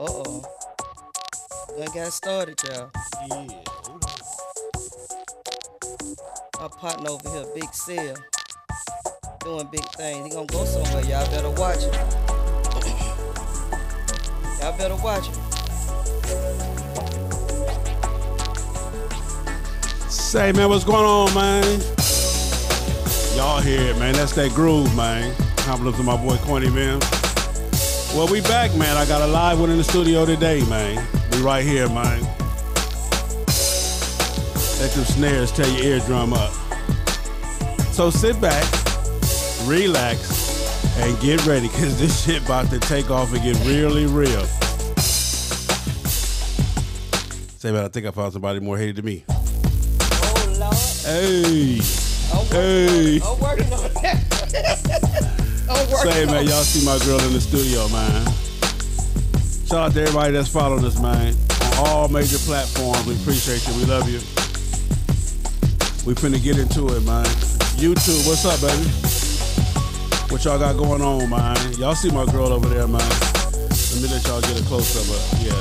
Uh-oh. Done got started, y'all. Yeah. My partner over here, Big Sil, doing big things. He gonna go somewhere. Y'all better watch it. Y'all better watch it. Say, man, what's going on, man? Y'all hear it, man. That's that groove, man. Compliments to my boy Corny, man. Well, we back, man. I got a live one in the studio today, man. We right here, man. Let them snares tear your eardrum up. So sit back, relax, and get ready, because this shit about to take off and get really real. Say, man, I think I found somebody more hated than me. Oh, Lord. Hey. I'm working on that. Say, man, y'all see my girl in the studio, man. Shout out to everybody that's following us, man. On all major platforms. We appreciate you. We love you. We finna get into it, man. YouTube, what's up, baby? What y'all got going on, man? Y'all see my girl over there, man. Let me let y'all get a close up. Yeah,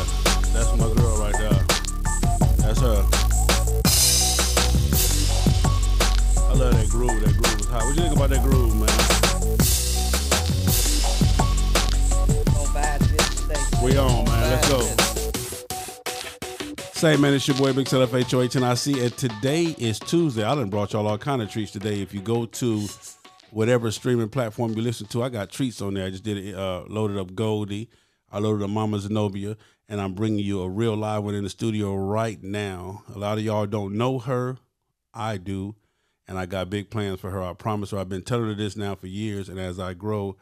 that's my girl right there. That's her. I love that groove. That groove is hot. What you think about that groove, man? We on, man. Let's go. Say, man, it's your boy Big Cell FHO'S, and today is Tuesday. I done brought y'all all kind of treats today. If you go to whatever streaming platform you listen to, I got treats on there. I just did it, loaded up Goldie. I loaded up Mama Zenobia, and I'm bringing you a real live one in the studio right now. A lot of y'all don't know her. I do, and I got big plans for her. I promise her. I've been telling her this now for years, and as I grow,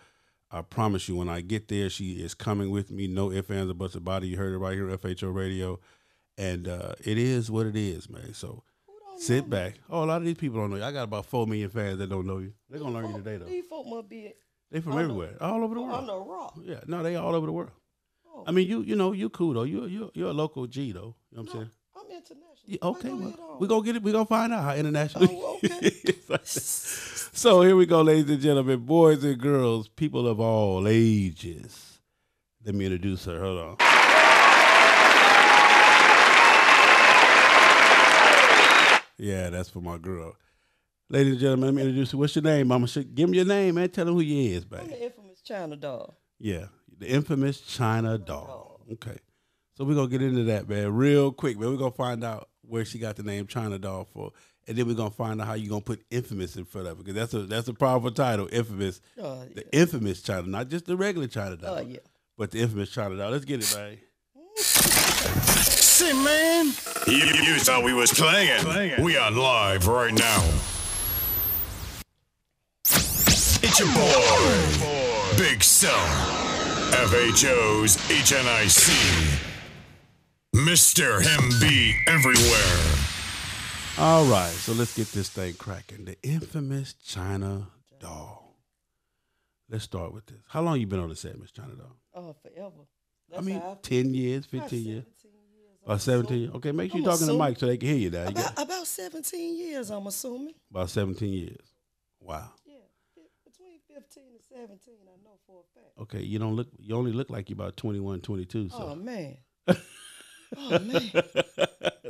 I promise you, when I get there, she is coming with me. No ifs, ands, or buts about it. You heard it right here on FHO Radio. And it is what it is, man. So sit back. Oh, a lot of these people don't know you. I got about 4 million fans that don't know you. They're going to learn you today, though. These folk must be. They from everywhere. All over the world. On the rock. Yeah. No, they all over the world. Oh. I mean, you cool, though. You're a local G, though. You know what I'm saying? I'm international. Yeah, okay, well, we're going to get it. We're going to find out how international. Oh, okay. So here we go, ladies and gentlemen, boys and girls, people of all ages. Let me introduce her. Hold on. Yeah, that's for my girl. Ladies and gentlemen, let me introduce you. What's your name, Mama? Give me your name, man. Tell them who you is, baby. I'm the infamous China doll. Yeah, the infamous China doll. Okay. So we're going to get into that, man, real quick, man. We're going to find out where she got the name China doll for. And then we're going to find out how you're going to put infamous in front of it, because that's a powerful title, infamous. Yeah. The infamous China, not just the regular China doll, yeah, but the infamous China doll. Let's get it, man. Say, man. You thought we was playing. We are live right now. It's your boy, Big Cell, FHO'S HNIC, Mr. Him Be Everywhere. All right, so let's get this thing cracking. The infamous China doll. Let's start with this. How long you been on the set, Miss China doll? Oh, forever. That's 10 years, 15 years? About 17 years. Okay, make sure you're talking to the mic so they can hear you now. About 17 years, I'm assuming. About 17 years. Wow. Yeah, between 15 and 17, I know for a fact. Okay, you only look like you're about 21, 22. So. Oh, man. Oh, man.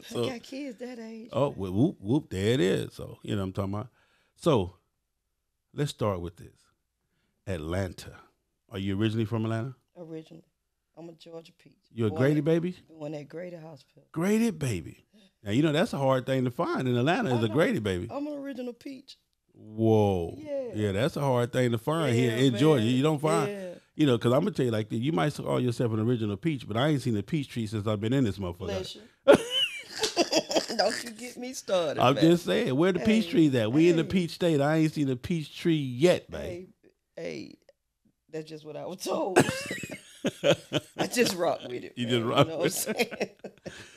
So, I got kids that age. Oh, well, whoop, whoop, there it is. So, you know what I'm talking about. So, let's start with this. Atlanta. Are you originally from Atlanta? Originally. I'm a Georgia peach. You a Grady baby? Born at Grady Hospital. Grady baby. Now, that's a hard thing to find in Atlanta is a Grady baby. I'm an original peach. Whoa. Yeah, that's a hard thing to find here in Georgia. You don't find, because I'm going to tell you like this. You might call yourself an original peach, but I ain't seen a peach tree since I've been in this motherfucker. Bless you. Don't you get me started, I'm just saying, where the peach trees at? We in the peach state. I ain't seen a peach tree yet, man. Hey, that's just what I was told. I just rock with it. You just rock with it.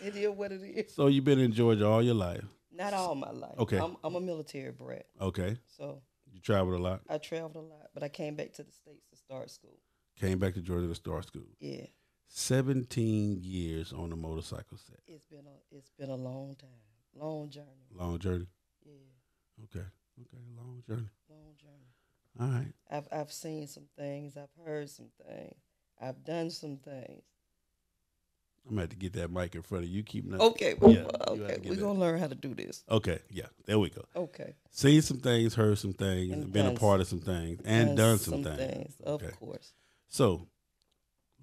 It is what it is. So you've been in Georgia all your life? Not all my life. Okay. I'm a military brat. Okay. So you traveled a lot? I traveled a lot, but I came back to the States to start school. Came back to Georgia to start school. Yeah. 17 years on the motorcycle set. It's been a long time. Long journey. Long journey? Yeah. Okay, long journey. Long journey. All right. I've seen some things. I've heard some things. I've done some things. I'm gonna have to get that mic in front of you. Keep nothing. Okay, Yeah, okay. We're gonna learn how to do this. Okay, yeah, there we go. Okay. Seen some things, heard some things, And been a done part of some things, and done some things. Of course. So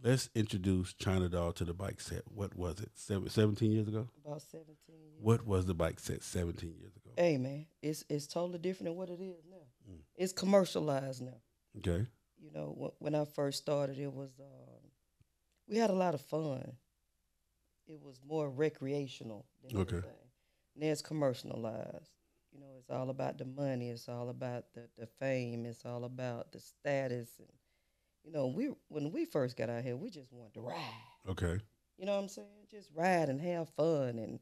let's introduce China Doll to the bike set. What was it? 17 years ago? About 17 years. What was the bike set 17 years ago? Hey man, it's totally different than what it is now. It's commercialized now. Okay. You know, when I first started, it was we had a lot of fun. It was more recreational than anything. Now it's commercialized. You know, it's all about the money. It's all about the fame. It's all about the status. And you know, when we first got out here, we just wanted to ride. Okay. You know what I'm saying? Just ride and have fun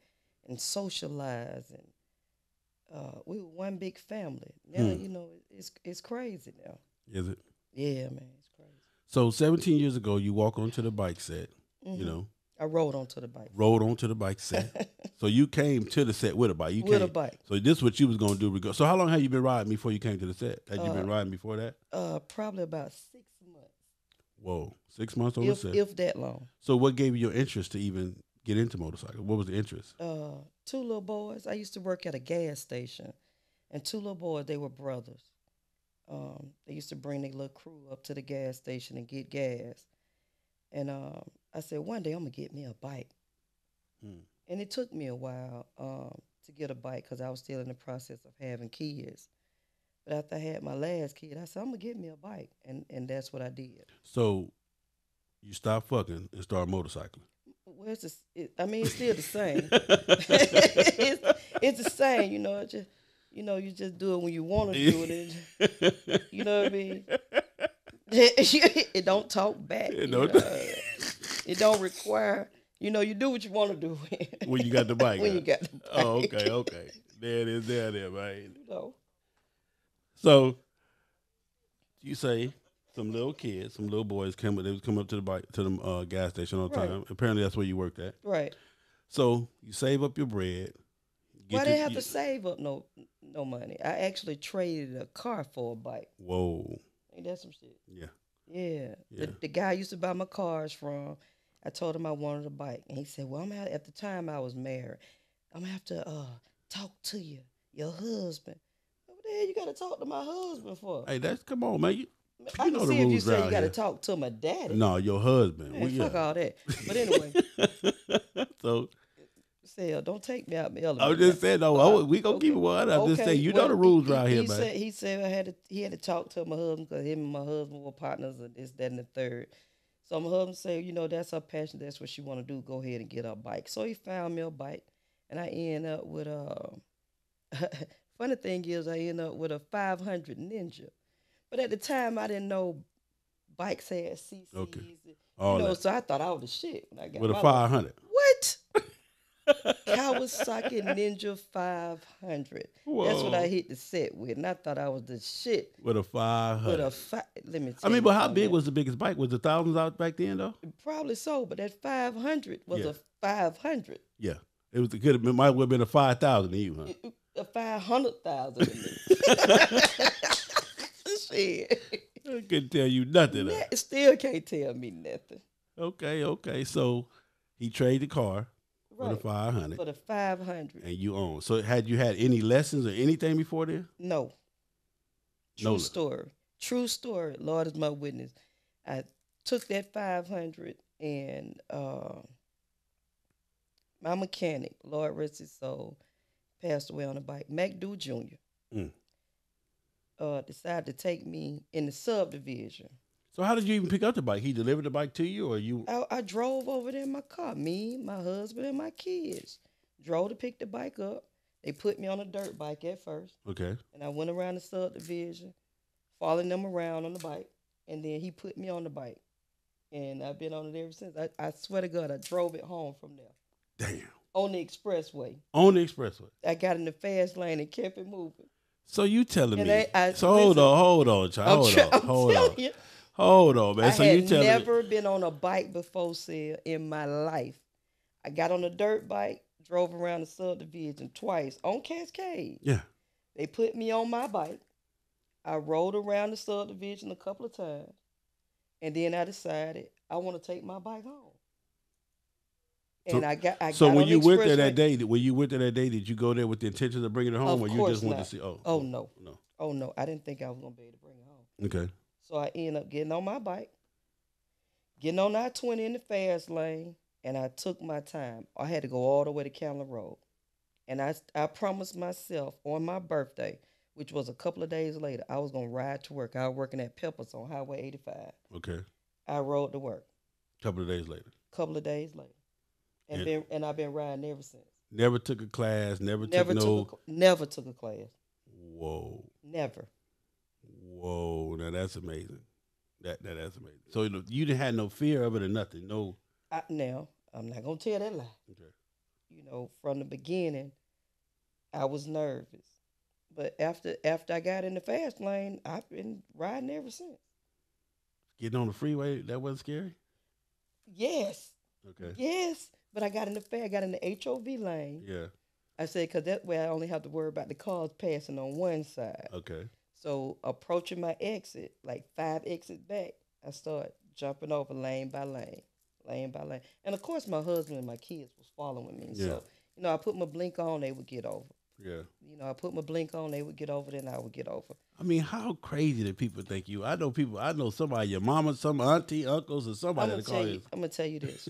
and socialize. And we were one big family. Now, you know, it's crazy now. Is it? Yeah, man, it's crazy. So 17 years ago, you walk onto the bike set, you know. I rode onto the bike. Rode onto the bike set. So you came to the set with a bike. With a bike. So this is what you was going to do. So how long have you been riding before you came to the set? Had you been riding before that? Probably about 6 months. Whoa, 6 months on the set? If that long. So what gave you your interest to even get into motorcycle? What was the interest? 2 little boys. I used to work at a gas station. And 2 little boys, they were brothers. They used to bring their little crew up to the gas station and get gas. And I said, one day I'm going to get me a bike. And it took me a while to get a bike because I was still in the process of having kids. But after I had my last kid, I said, I'm going to get me a bike. And that's what I did. So you stopped fucking and started motorcycling. Well, it's still the same. it's the same, you know. You just do it when you want to do it. You know what I mean? It don't talk back. It don't require. You know, you do what you want to do when you got the bike. You got the bike. Oh, okay. There it is, there, man. You know. So you say some little kids, some little boys they was coming up to the bike to the gas station all the time. Apparently, that's where you worked at. Right. So you save up your bread. Well, I didn't have to save up no money. I actually traded a car for a bike. Whoa. Ain't that some shit? Yeah. Yeah. The guy I used to buy my cars from, I told him I wanted a bike. And he said, well, at the time I was married, I'm going to have to talk to your husband. What the hell you got to talk to my husband for? Hey, come on, man. I know can the see if you rules say you got to here. talk to my daddy. No, your husband. Man, fuck all that. But anyway. So. Say, don't take me out the elevator. I was just saying, no, we gonna keep it 100. I'm just saying, know the rules around here, man. He said he had to talk to my husband because him and my husband were partners and this, that, and the third. So my husband said, you know, that's her passion. That's what she want to do. Go ahead and get her bike. So he found me a bike, and I ended up with funny thing is, I ended up with a 500 Ninja. But at the time, I didn't know bikes had CCs. Okay. So I thought I was the shit when I got with my a 500. What? Kawasaki Ninja 500. Whoa. That's what I hit the set with, and I thought I was the shit. With a 500. Let me tell you. But how big was the biggest bike? Was the thousands out back then, though? Probably so, but that 500 was a 500. Yeah, it was. Might have been a 5,000 to you, huh? A 500,000 to me. Shit. I couldn't tell you nothing. Still can't tell me nothing. Okay. So he traded the car. For the 500. For the 500. And you own. So had you had any lessons or anything before then? No. True story. Lord is my witness. I took that 500 and my mechanic, Lord rest his soul, passed away on a bike. McDo Jr. Decided to take me in the subdivision. So how did you even pick up the bike? He delivered the bike to you, or you? I drove over there in my car. Me, my husband, and my kids drove to pick the bike up. They put me on a dirt bike at first. Okay. And I went around the subdivision, following them around on the bike, and then he put me on the bike, and I've been on it ever since. I swear to God, I drove it home from there. Damn. On the expressway. I got in the fast lane and kept it moving. So you telling me? Hold on, child. Hold on, man. I had never been on a bike before, Sid, in my life. I got on a dirt bike, drove around the subdivision twice on Cascade. Yeah. They put me on my bike. I rode around the subdivision a couple of times. And then I decided I want to take my bike home. And I got So on when the you went there expressway. that day, did you go there with the intention of bringing it home, Of or you course just wanted not. to see? Oh, Oh no. no. Oh no. I didn't think I was gonna be able to bring it home. Okay. So I ended up getting on my bike, getting on I-20 in the fast lane, and I took my time. I had to go all the way to Candler Road. And I promised myself on my birthday, which was a couple of days later, I was gonna ride to work. I was working at Peppers on Highway 85. Okay. I rode to work. Couple of days later. Couple of days later, and I've been riding ever since. Never took a class. Never Never took a class. Whoa. Never. Whoa. Now that's amazing. That's amazing. So you didn't have no fear of it or nothing. No. Now I'm not gonna tell that lie. Okay. From the beginning, I was nervous, but after I got in the fast lane, I've been riding ever since. Getting on the freeway, that wasn't scary? Yes. Okay. Yes, but I got in the HOV lane. Yeah. I said, because that way I only have to worry about the cars passing on one side. Okay. So approaching my exit, like 5 exits back, I started jumping over lane by lane. And of course, my husband and my kids was following me. Yeah. So, I put my blink on, they would get over. Yeah. I put my blink on, they would get over, then I would get over. I mean, how crazy do people think you? I know somebody, your mama, some auntie, uncles, or somebody I'm that call you. I'm going to tell you this.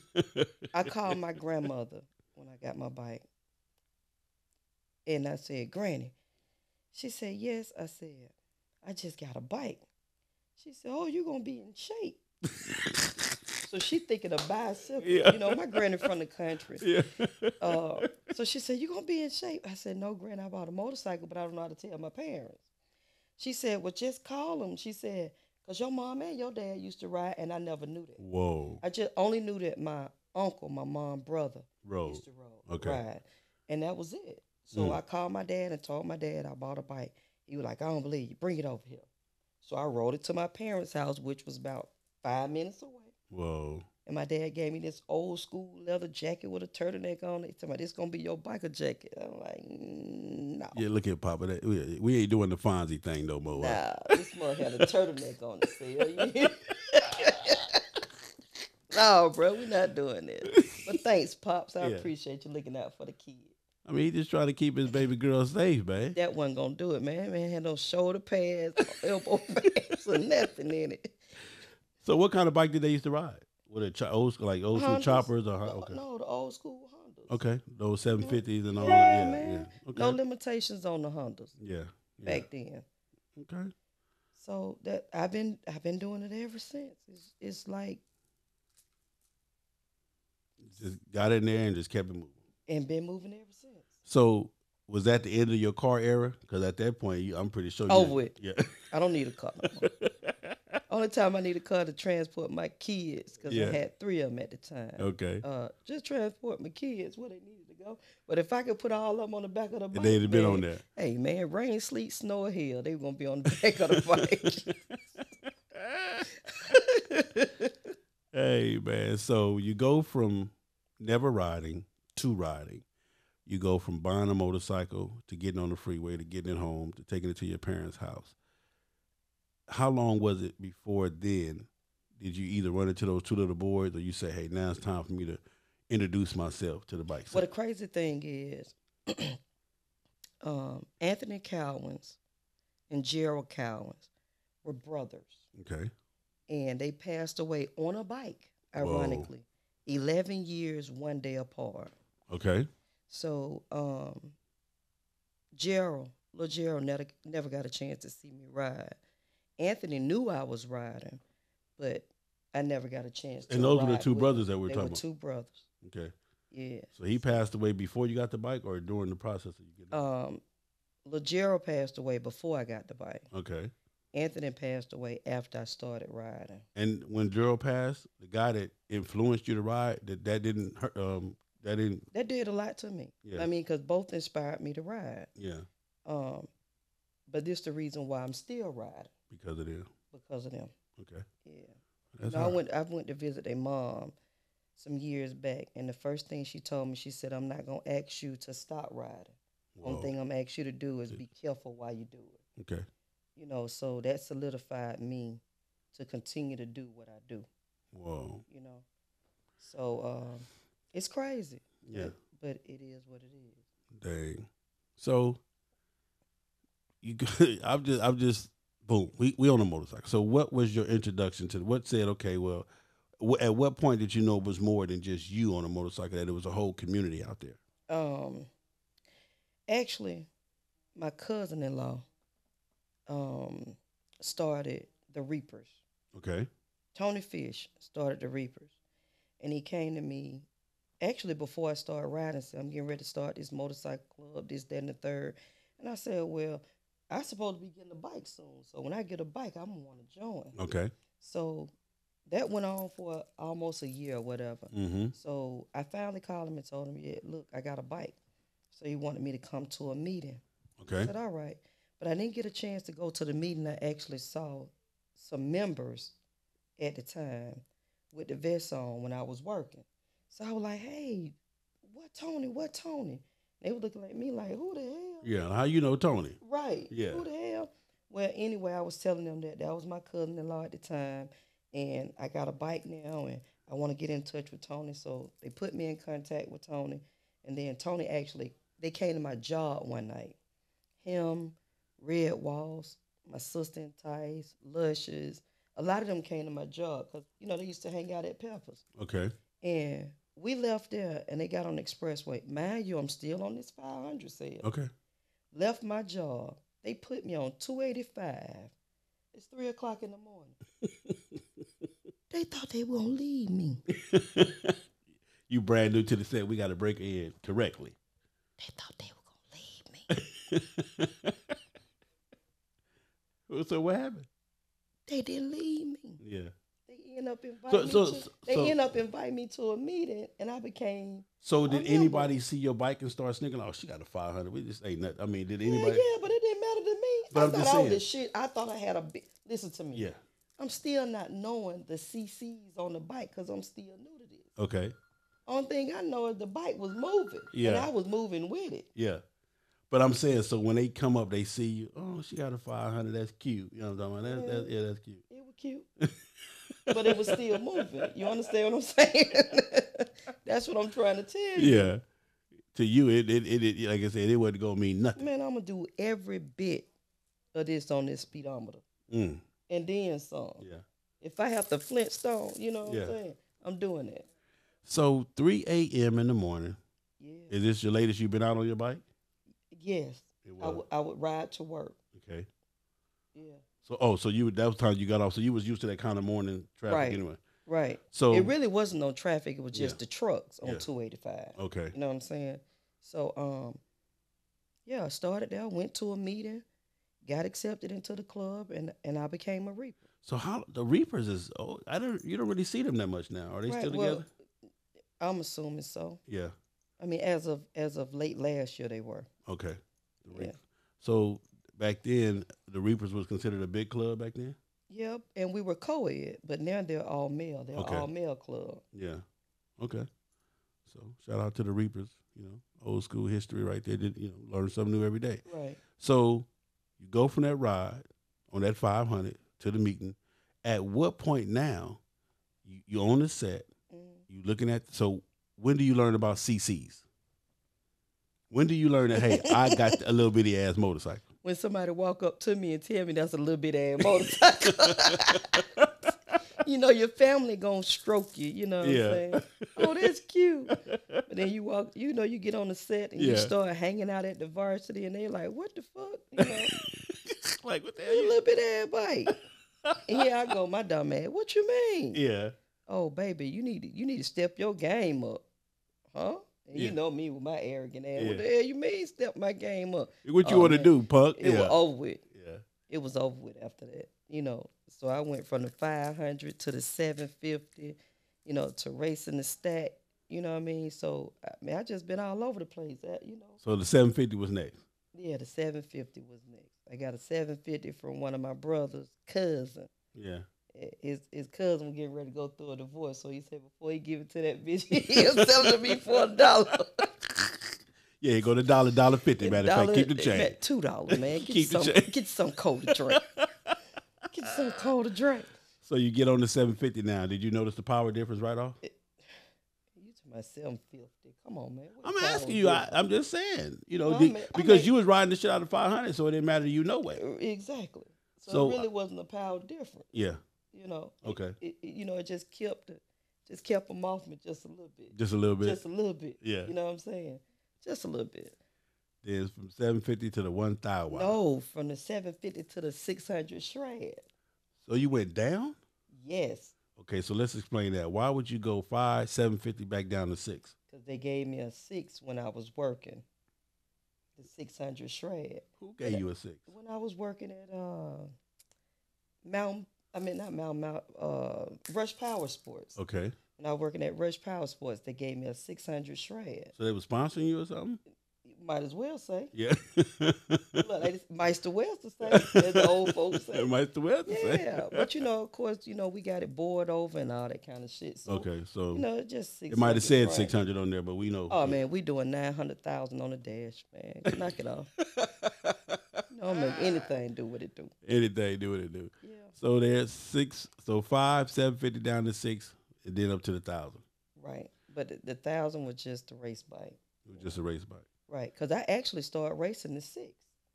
I called my grandmother when I got my bike. And I said, Granny. She said, yes. I said, I just got a bike. She said, oh, you're going to be in shape. So she thinking of bicycle. Yeah. My granny from the country. Yeah. So she said, you going to be in shape? I said, no, Granny, I bought a motorcycle, but I don't know how to tell my parents. She said, well, just call them. She said, because your mom and your dad used to ride, and I never knew that. Whoa. I just only knew that my uncle, my mom's brother, used to ride. And that was it. So I called my dad and told my dad I bought a bike. He was like, I don't believe you. Bring it over here. So I rode it to my parents' house, which was about 5 minutes away. Whoa. And my dad gave me this old school leather jacket with a turtleneck on it. He told me, this going to be your biker jacket. I'm like, no. Yeah, look at Papa. We ain't doing the Fonzie thing no more. Nah, this mother had a turtleneck on it. No, bro, we're not doing this. But thanks, Pops. I appreciate you looking out for the kids. I mean, he just trying to keep his baby girl safe, man. That wasn't going to do it, man. Man had no shoulder pads, elbow pads, or nothing in it. So what kind of bike did they used to ride? With old school Hondas. choppers or okay? No, the old school Hondas. Okay, those 750s and all that. Yeah, Yeah, man. yeah. Okay. No limitations on the Hondas. Yeah. Back then. Okay. So that I've been doing it ever since. It's like just got in there and just kept it moving. And been moving ever since. So was that the end of your car era? Because at that point, I'm pretty sure. Over with. Yeah. I don't need a car no more. Only time I need a car to transport my kids, because I had 3 of them at the time. Okay. Just transport my kids where they needed to go. But if I could put all of them on the back of the bike, they'd have been on there. Hey, man, rain, sleet, snow, or hell, they were going to be on the back of the bike. Hey, man. So you go from never riding to riding. You go from buying a motorcycle to getting on the freeway to getting it home to taking it to your parents' house. How long was it before then did you either run into those 2 little boys or you say, hey, now it's time for me to introduce myself to the bike? Well, the crazy thing is Anthony Cowens and Gerald Cowens were brothers. Okay. And they passed away on a bike, ironically. Whoa. 11 years, 1 day apart. Okay. So little Gerald never got a chance to see me ride. Anthony knew I was riding, but I never got a chance to ride. And those were the 2 brothers that we're talking about? They were 2 brothers. Okay. Yeah. So he passed away before you got the bike or during the process of you getting it? Little Gerald passed away before I got the bike. Okay. Anthony passed away after I started riding. And when Gerald passed, the guy that influenced you to ride, that didn't hurt, that did a lot to me. Yeah. I mean, because both inspired me to ride. Yeah. But this is the reason why I'm still riding. Because of them. Because of them. Okay. Yeah. I went to visit their mom some years back, and the first thing she told me, she said, I'm not gonna ask you to stop riding. Whoa. Only thing I'm gonna ask you to do is be careful while you do it. Okay. So that solidified me to continue to do what I do. Whoa. So It's crazy. Yeah. But it is what it is. Dang. So you, I'm just, boom. We on a motorcycle. So what was your introduction to? What said? Okay, well, at what point did you know it was more than just you on a motorcycle? That it was a whole community out there. Um, Actually, my cousin-in-law started the Reapers. Okay. Tony Fish started the Reapers, and he came to me. Actually, before I started riding, said, I'm getting ready to start this motorcycle club, this, that, and the third. And I said, well, I'm supposed to be getting a bike soon. So when I get a bike, I'm going to want to join. Okay. So that went on for almost a year or whatever. Mm-hmm. So I finally called him and told him, yeah, look, I got a bike. So he wanted me to come to a meeting. Okay. I said, all right. But I didn't get a chance to go to the meeting. I actually saw some members at the time with the vest on when I was working. So I was like, hey, what Tony? What Tony? They were looking at me like, who the hell? Yeah, how you know Tony? Right. Yeah. Who the hell? Well, anyway, I was telling them that was my cousin-in-law at the time, and I got a bike now, and I want to get in touch with Tony. So they put me in contact with Tony, and then Tony actually, they came to my job one night. Him, Red Walls, my sister in Tice, Luscious, a lot of them came to my job because, they used to hang out at Peppers. Okay. And we left there, and they got on the expressway. Mind you, I'm still on this 500 sale. Okay. Left my job. They put me on 285. It's 3 o'clock in the morning. They thought they were going to leave me. You brand new to the set. We got to break in correctly. They thought they were going to leave me. So what happened? They didn't leave me. Yeah. They end up inviting me to a meeting, and I became. So did anybody see your bike and start sneaking? Oh, she got a 500. We just ain't nothing. I mean, did anybody? Yeah, but it didn't matter to me. But I'm just saying. This shit. I thought I had a big. Listen to me. Yeah. I'm still not knowing the CCs on the bike because I'm still new to this. Okay. Only thing I know is the bike was moving. Yeah. And I was moving with it. Yeah. But I'm saying, so when they come up, they see you. Oh, she got a 500. That's cute. You know what I'm talking about? That's cute. It was cute. But it was still moving. You understand what I'm saying? That's what I'm trying to tell you. Yeah. To you, it like I said, it wasn't gonna mean nothing. Man, I'm gonna do every bit of this on this speedometer. Mm. And then some. Yeah. If I have to Flintstone, you know what I'm saying? I'm doing that. So 3 a.m. in the morning. Yeah. Is this your latest you've been out on your bike? Yes. I would ride to work. Okay. Yeah. So that was the time you got off. So you was used to that kind of morning traffic anyway. Right. So it really wasn't no traffic. It was just the trucks on 285. Okay. You know what I'm saying? So I started there, went to a meeting, got accepted into the club, and I became a Reaper. So how the Reapers is? Oh, you don't really see them that much now. Are they still together? I'm assuming so. Yeah. I mean, as of late last year, they were. Okay. Yeah. So back then, the Reapers was considered a big club back then? Yep, and we were co-ed, but now they're all male. They're all male club. Yeah. Okay. So shout out to the Reapers, old school history right there. Learn something new every day. Right. So you go from that ride on that 500 to the meeting. At what point now, you on the set, you looking at, so when do you learn about CCs? When do you learn that, hey, I got a little bitty ass motorcycle? When somebody walk up to me and tell me that's a little bit ass motorcycle. Your family gonna stroke you, you know what I'm saying? Oh, that's cute. But then you walk, you get on the set and you start hanging out at the varsity and they like, what the fuck? Like, what the hell? A little bit ass bike. And here I go, my dumb ass. What you mean? Yeah. Oh, baby, you need to step your game up. Huh? And you know me with my arrogant ass. What the hell you mean step my game up? What you want to do, punk? It was over with. Yeah. It was over with after that. So I went from the 500 to the 750, to racing the stack. You know what I mean? So, I just been all over the place. So the 750 was next? Yeah, the 750 was next. I got a 750 from one of my brother's cousin. Yeah. His cousin was getting ready to go through a divorce, so he said before he give it to that bitch, he'll sell it to me for $1. Yeah, go to $1.50, matter of fact. Keep the change. $2, man. Get some cold to drink. Get some cold to drink. So you get on the 750 now. Did you notice the power difference right off? You to my 750. Come on, man. I'm asking you. I'm just saying. I Because mean, you was riding the shit out of 500, so it didn't matter to you no way. exactly. So it really wasn't a pound difference. Yeah. Okay. It just kept them off me just a little bit. Just a little bit. Just a little bit. Yeah. You know what I'm saying? Just a little bit. Then from 750 to the 1,000. No, from the 750 to the 600 shred. So you went down? Yes. Okay, so let's explain that. Why would you go 750 back down to 6? Because they gave me a 6 when I was working. The 600 shred. Who gave you a 6? When I was working at Rush Power Sports. Okay. When I was working at Rush Power Sports, they gave me a 600 shred. So they were sponsoring you or something? Might as well say. Yeah. Look, they just, Meister Wells to say, as the old folks say. Meister Wells to say. Yeah, but of course, we got it bored over and all that kind of shit. So, okay, so just 600. It might have said 600 on there, but we know. Oh man, we doing 900,000 on the dash, man. Knock it off. Don't make anything do what it do. Anything do what it do. Yeah. So there's 6. So 750 down to 6, and then up to the 1,000. Right, but the 1,000 was just a race bike. It was just a race bike. Right, because I actually started racing the 6.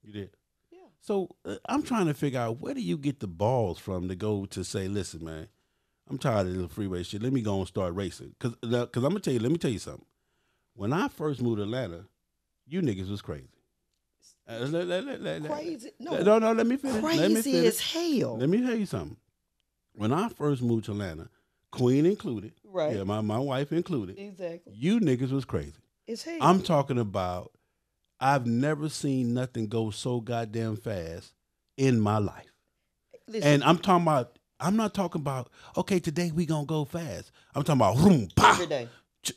You did? Yeah. So I'm trying to figure out, where do you get the balls from to go to say, listen, man, I'm tired of this freeway shit. Let me go and start racing. Because I'm going to tell you, let me tell you something. When I first moved to Atlanta, you niggas was crazy. Crazy? No, let me finish. Crazy as hell. Let me tell you something. When I first moved to Atlanta, Queen included, right? Yeah, my wife included. Exactly. You niggas was crazy. It's hell. I'm talking about, I've never seen nothing go so goddamn fast in my life. Listen, and I'm not talking about, okay, today we gonna go fast. I'm talking about vroom, pow. Every day.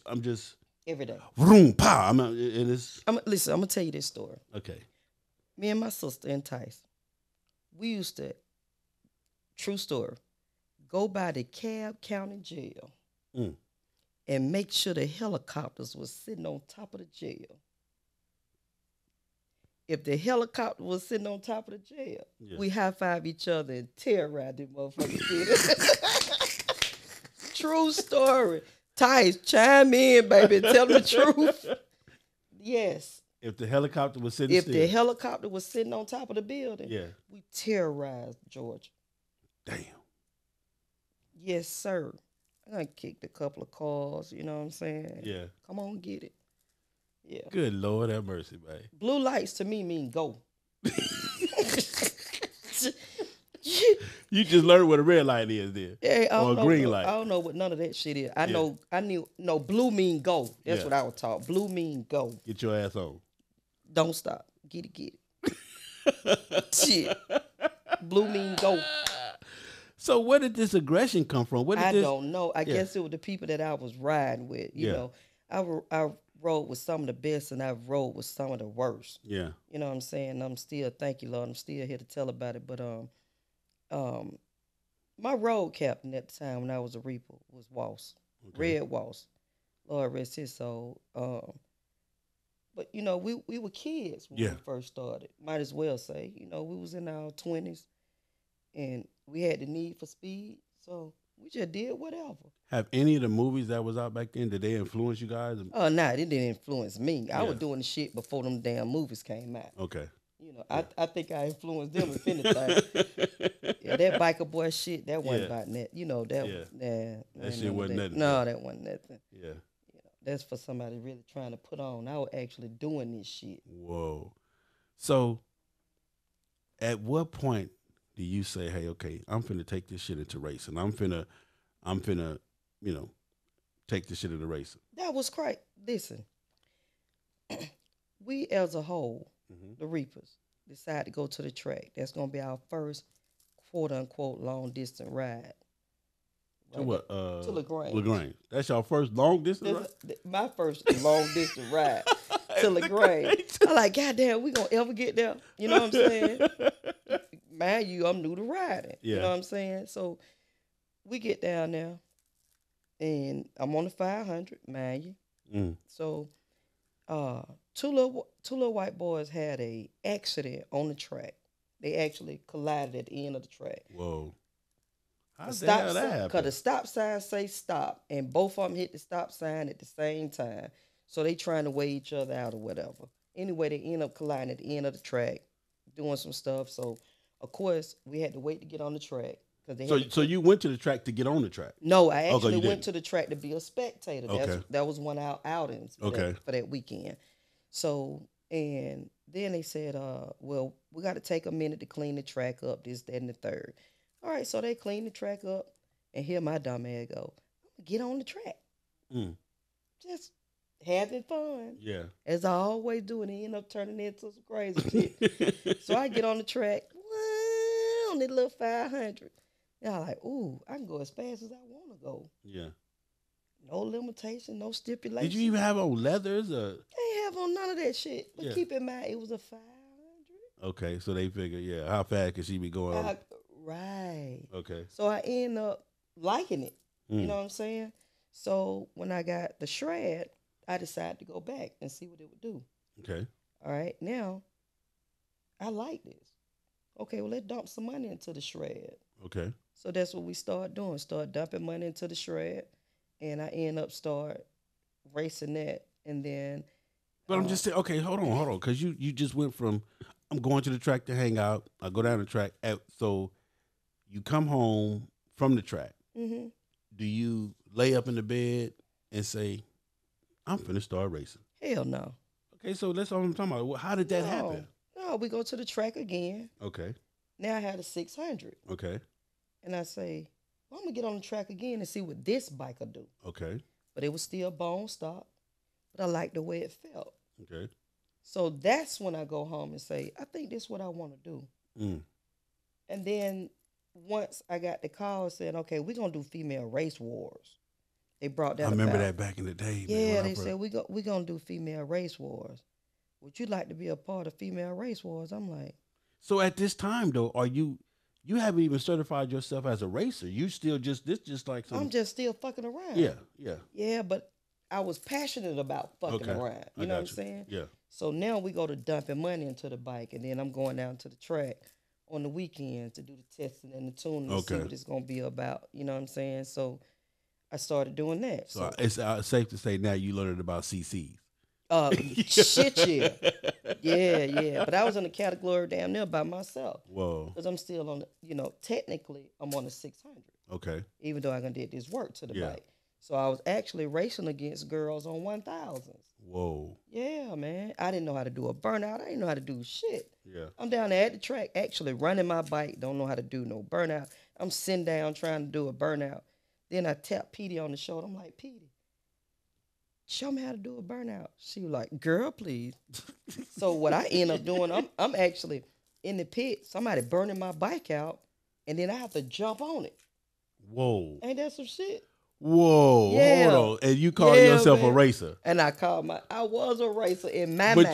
I'm just every day. Vroom, pow. Listen, I'm gonna tell you this story. Okay. Me and my sister and Tice, we used to, true story, go by the Cobb County Jail. And make sure the helicopters was sitting on top of the jail. If the helicopter was sitting on top of the jail, we high-five each other and terrorize them motherfuckers. True story. Tice, chime in, baby. Tell them the truth. Yes. If the helicopter was sitting the helicopter was sitting on top of the building, we terrorized Georgia. Damn. Yes, sir. I kicked a couple of cars, you know what I'm saying? Yeah. Come on, get it. Yeah. Good Lord have mercy, man. Blue lights to me mean go. You just learned what a red light is then. Yeah, or a green light. I don't know what none of that shit is. I knew blue mean go. That's what I was taught. Blue mean go. Get your ass on. Don't stop. Get it. Shit. Blue mean go. So where did this aggression come from? I don't know. I guess it was the people that I was riding with. You know, I rode with some of the best and I've rode with some of the worst. Yeah. You know what I'm saying? I'm still, thank you, Lord, I'm still here to tell about it. But my road captain at the time when I was a Reaper was Walsh. Okay. Red Walsh. Lord rest his soul. But, we were kids when we first started. Might as well say. We was in our 20s. And we had the need for speed, so we just did whatever. Have any of the movies that was out back then, did they influence you guys? Oh, nah, it didn't influence me. I was doing the shit before them damn movies came out. Okay. I think I influenced them, if anything. That biker boy shit, that wasn't about that. That shit wasn't nothing. No, that wasn't nothing. Yeah. That's for somebody really trying to put on. I was actually doing this shit. Whoa. So, at what point do you say, hey, okay, I'm finna take this shit into racing. I'm finna, take this shit into racing. That was crazy. Listen, we as a whole, the Reapers, decided to go to the track. That's gonna be our first quote unquote long distance ride. To what? To LaGrange. LaGrange. That's your first long distance ride? My first long distance ride to LaGrange. I'm like, goddamn, we gonna ever get there? You know what I'm saying? Mind you, I'm new to riding. Yeah. You know what I'm saying? So we get down there, and I'm on the 500, mind you. So two little white boys had a accident on the track. They actually collided at the end of the track. Whoa. How the hell that Because happened? the stop sign say stop, and both of them hit the stop sign at the same time. So they trying to weigh each other out or whatever. Anyway, they end up colliding at the end of the track, doing some stuff. So, of course, we had to wait to get on the track because they So, had to. so you went to the track to get on the track? No, I Okay, actually you went didn't. to the track to be a spectator. Okay. That was one of our outings Okay. for that weekend. So, and then they said, well, we got to take a minute to clean the track up, this, that, and the third. All right, so they clean the track up, and here my dumb ass go, get on the track. Mm. Just having fun. Yeah. As I always do, and it end up turning into some crazy shit. So I get on the track, on that little 500. And I'm like, ooh, I can go as fast as I want to go. Yeah. No limitation, no stipulation. Did you even have on leathers or? I ain't have on none of that shit. But Yeah. keep in mind, it was a 500. Okay, so they figured, yeah, how fast could she be going on? Right. Okay. So I end up liking it. Mm. You know what I'm saying? So when I got the shred, I decided to go back and see what it would do. Okay. All right. Now, I like this. Okay, well, let's dump some money into the shred. Okay. So that's what we start doing. Start dumping money into the shred. And I end up start racing that. And then. But I'm just saying, okay, hold on. Because you just went from, I'm going to the track to hang out. I go down the track. So you come home from the track. Mm-hmm. Do you lay up in the bed and say, I'm finna start racing? Hell no. Okay, so that's all I'm talking about. Well, how did that happen? No, we go to the track again. Okay. Now I had a 600. Okay. And I say, well, I'm going to get on the track again and see what this bike will do. Okay. But it was still bone stock. But I liked the way it felt. Okay. So that's when I go home and say, I think this is what I want to do. Mm. And then once I got the call saying, okay, we're going to do female race wars. They brought that I remember about. that back in the day. Yeah, man, they said, we're going to do female race wars. Would you like to be a part of female race wars? I'm like. So at this time, though, you haven't even certified yourself as a racer. You still just like some. I'm just still fucking around. Yeah, yeah. Yeah, but I was passionate about fucking around. You know what I'm saying? Yeah. So now we go to dumping money into the bike, and then I'm going down to the track on the weekends to do the testing and the tuning and see what it's going to be about. You know what I'm saying? So I started doing that. So it's safe to say now you learned about CCs. Shit, yeah. Yeah. But I was in the category damn near by myself. Whoa. Because I'm still on the, technically I'm on the 600. Okay. Even though I done did this work to the bike. So I was actually racing against girls on 1000s. Whoa. Yeah, man. I didn't know how to do a burnout. I didn't know how to do shit. Yeah. I'm down there at the track actually running my bike. Don't know how to do no burnout. I'm sitting down trying to do a burnout. Then I tap Petey on the shoulder. I'm like, Petey, show me how to do a burnout. She was like, girl, please. So what I end up doing, I'm actually in the pit, somebody burning my bike out, and then I have to jump on it. Whoa. Ain't that some shit? Whoa. Yeah. Hold on. And you call yourself man. a racer. And I was a racer in my mind.